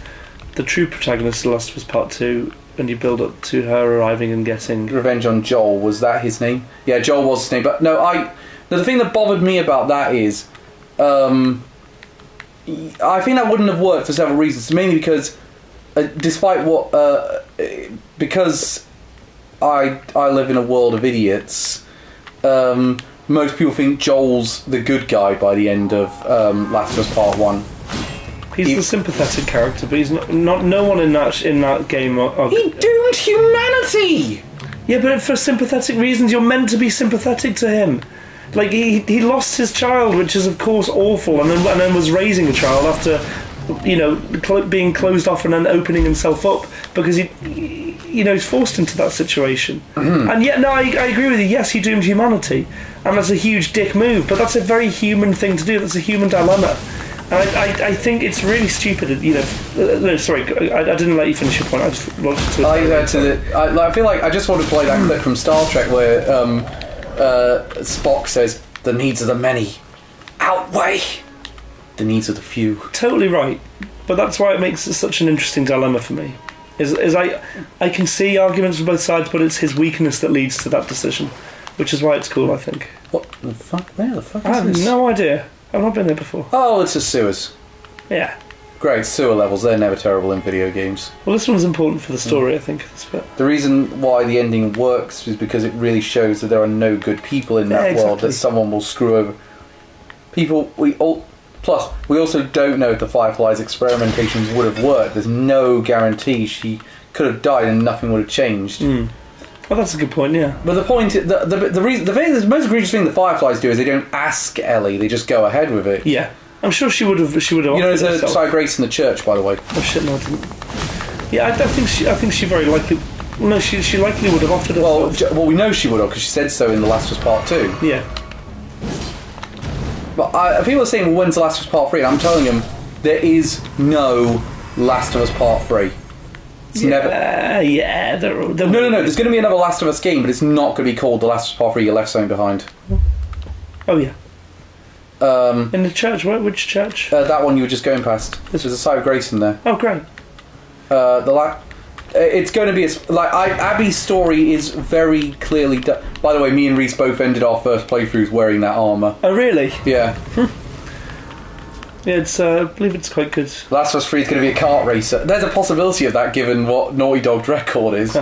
the true protagonist of Last of Us Part 2, and you build up to her arriving and getting... Revenge on Joel, was that his name? Yeah, Joel was his name. But no, the thing that bothered me about that is... I think that wouldn't have worked for several reasons. Mainly because, despite what... because I live in a world of idiots... most people think Joel's the good guy by the end of Last of Us Part 1. He's the sympathetic character, but he's not no one in that game. He doomed humanity! Yeah, but for sympathetic reasons, you're meant to be sympathetic to him. Like, he lost his child, which is, of course, awful, and then was raising a child after, being closed off and then opening himself up, because he's forced into that situation. And yet, no, I agree with you. Yes, he doomed humanity, and that's a huge dick move, but that's a very human thing to do. That's a human dilemma. And I think it's really stupid. No, sorry, I didn't let you finish your point. I just launched to it. I feel like I just want to play that clip from Star Trek where Spock says, "The needs of the many outweigh the needs of the few." Totally right, but that's why it makes it such an interesting dilemma for me. Is I can see arguments from both sides, but it's his weakness that leads to that decision, which is why it's cool, I think. What the fuck? Where the fuck is I have this? no idea. I've not been there before. Oh, it's the sewers. Yeah. Great, sewer levels, they're never terrible in video games. Well, this one's important for the story, I think. The reason why the ending works is because it really shows that there are no good people in that world, that someone will screw over. Plus, we also don't know if the Firefly's experimentation would have worked. There's no guarantee. She could have died and nothing would have changed. Well, that's a good point, yeah. But the point, the most egregious thing the Fireflies do is they don't ask Ellie; they just go ahead with it. Yeah, I'm sure she would have. There's a Cy Grace in the church, by the way. Oh shit, no, I didn't. Yeah, I think she very likely. No, she likely would have offered herself. Well, we know she would have because she said so in The Last of Us Part 2. Yeah. But people are saying, "Well, when's The Last of Us Part 3?" And I'm telling them there is no Last of Us Part 3. It's never. Yeah. No. There's going to be another Last of Us game, but it's not going to be called The Last of Us Part 3. You left something behind. Oh yeah. In the church. Which church? That one you were just going past. There's a Cy Grace in there. Oh great. It's going to be Abby's story is very clearly done. By the way, me and Reese both ended our first playthroughs wearing that armour. Oh really? Yeah. Yeah, I believe it's quite good. Last of Us 3 is going to be a kart racer. There's a possibility of that given what Naughty Dog's record is.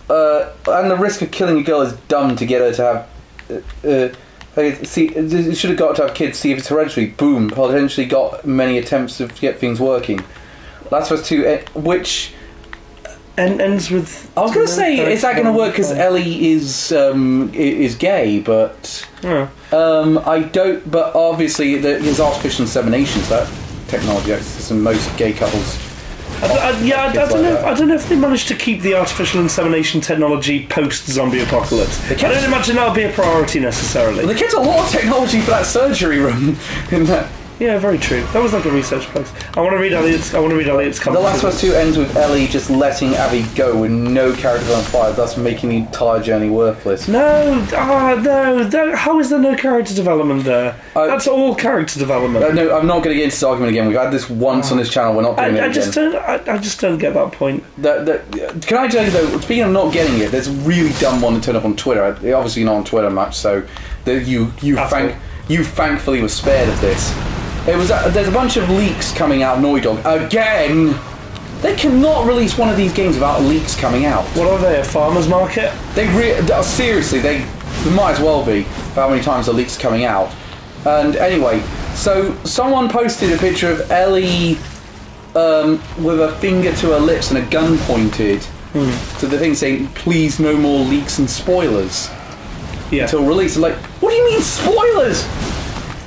and the risk of killing a girl is dumb to get her to have. See, it should have got to have kids. See if it's hereditary. Boom, potentially got many attempts to get things working. Last of Us 2, which ends with. I was going to say, is that going to work because Ellie is gay? But I don't. But obviously, there's artificial insemination. So that technology exists in most gay couples. I don't know if they managed to keep the artificial insemination technology post-zombie apocalypse. I don't imagine that'll be a priority necessarily. Well, the kids a lot of technology for that surgery room in that. Yeah, very true. That was like a research place. I want to read Elliot's comment. The Last of Us 2 ends with Ellie just letting Abby go with no character on fire, thus making the entire journey worthless. No. How is there no character development there? That's all character development. No, I'm not going to get into this argument again. We've had this once on this channel. We're not doing it again. I just don't get that point. Can I tell you though? Speaking of not getting it, there's a really dumb one that turned up on Twitter. Obviously not on Twitter much, so you thankfully were spared of this. There's a bunch of leaks coming out of Naughty Dog. Again! They cannot release one of these games without leaks coming out. What are they, a farmer's market? Seriously, they might as well be, for how many times the leaks coming out. And anyway, so someone posted a picture of Ellie with a finger to her lips and a gun pointed to the thing saying, please no more leaks and spoilers. Yeah. Until release. I'm like, what do you mean spoilers?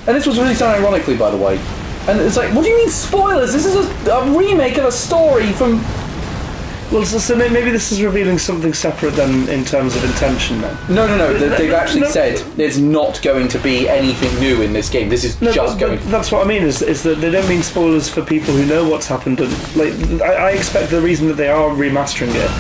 And this was released unironically, by the way. And it's like, what do you mean spoilers? This is a remake of a story from... Well, so maybe this is revealing something separate then in terms of intention then. No. They've actually said there's not going to be anything new in this game. This is just going... That's what I mean, is that they don't mean spoilers for people who know what's happened. And I expect the reason that they are remastering it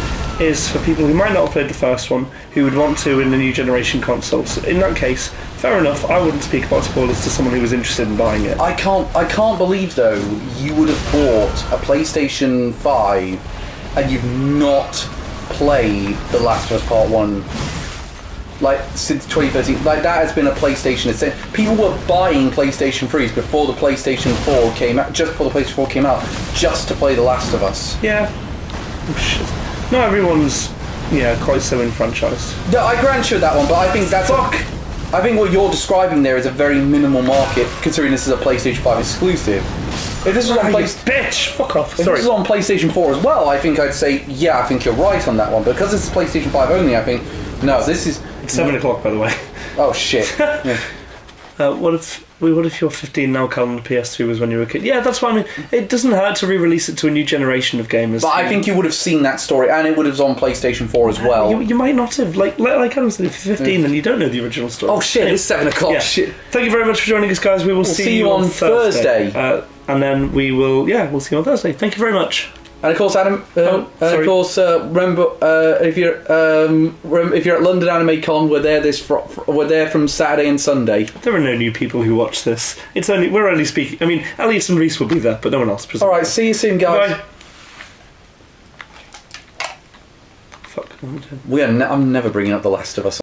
is for people who might not have played the first one, who would want to in the new generation consoles. In that case, fair enough, I wouldn't speak about spoilers to someone who was interested in buying it. I can't believe, though, you would have bought a PlayStation 5 and you've not played The Last of Us Part 1 since 2013. That has been a PlayStation. People were buying PlayStation 3s before the PlayStation 4 came out, just before the PlayStation 4 came out, just to play The Last of Us. Yeah. Not everyone's, quite so enfranchised. No, I grant you that one, but I think that's... I think what you're describing there is a very minimal market, considering this is a PlayStation 5 exclusive. If this was on bitch! Fuck off. If this was on PlayStation 4 as well, I think I'd say, yeah, I think you're right on that one. Because this is PlayStation 5 only, I think, no, this is... It's 7 o'clock, by the way. Oh, shit. Yeah. What if your 15 now calendar PS2 was when you were a kid? Yeah, that's what I mean. It doesn't hurt to re-release it to a new generation of gamers. But I think you would have seen that story, and it would have on PlayStation 4 as well. You might not have. Like Adam said, if you're 15 then you don't know the original story. Oh shit, it's 7 o'clock. Yeah. Shit. Thank you very much for joining us, guys. We'll see you on Thursday. And then we'll see you on Thursday. Thank you very much. And of course, Adam. Remember, if you're at London Anime Con, we're there from Saturday and Sunday. There are no new people who watch this. We're only speaking. I mean, Elliot and Reese will be there, but no one else. All right, see you soon, guys. Bye. Fuck. I'm never bringing up The Last of Us.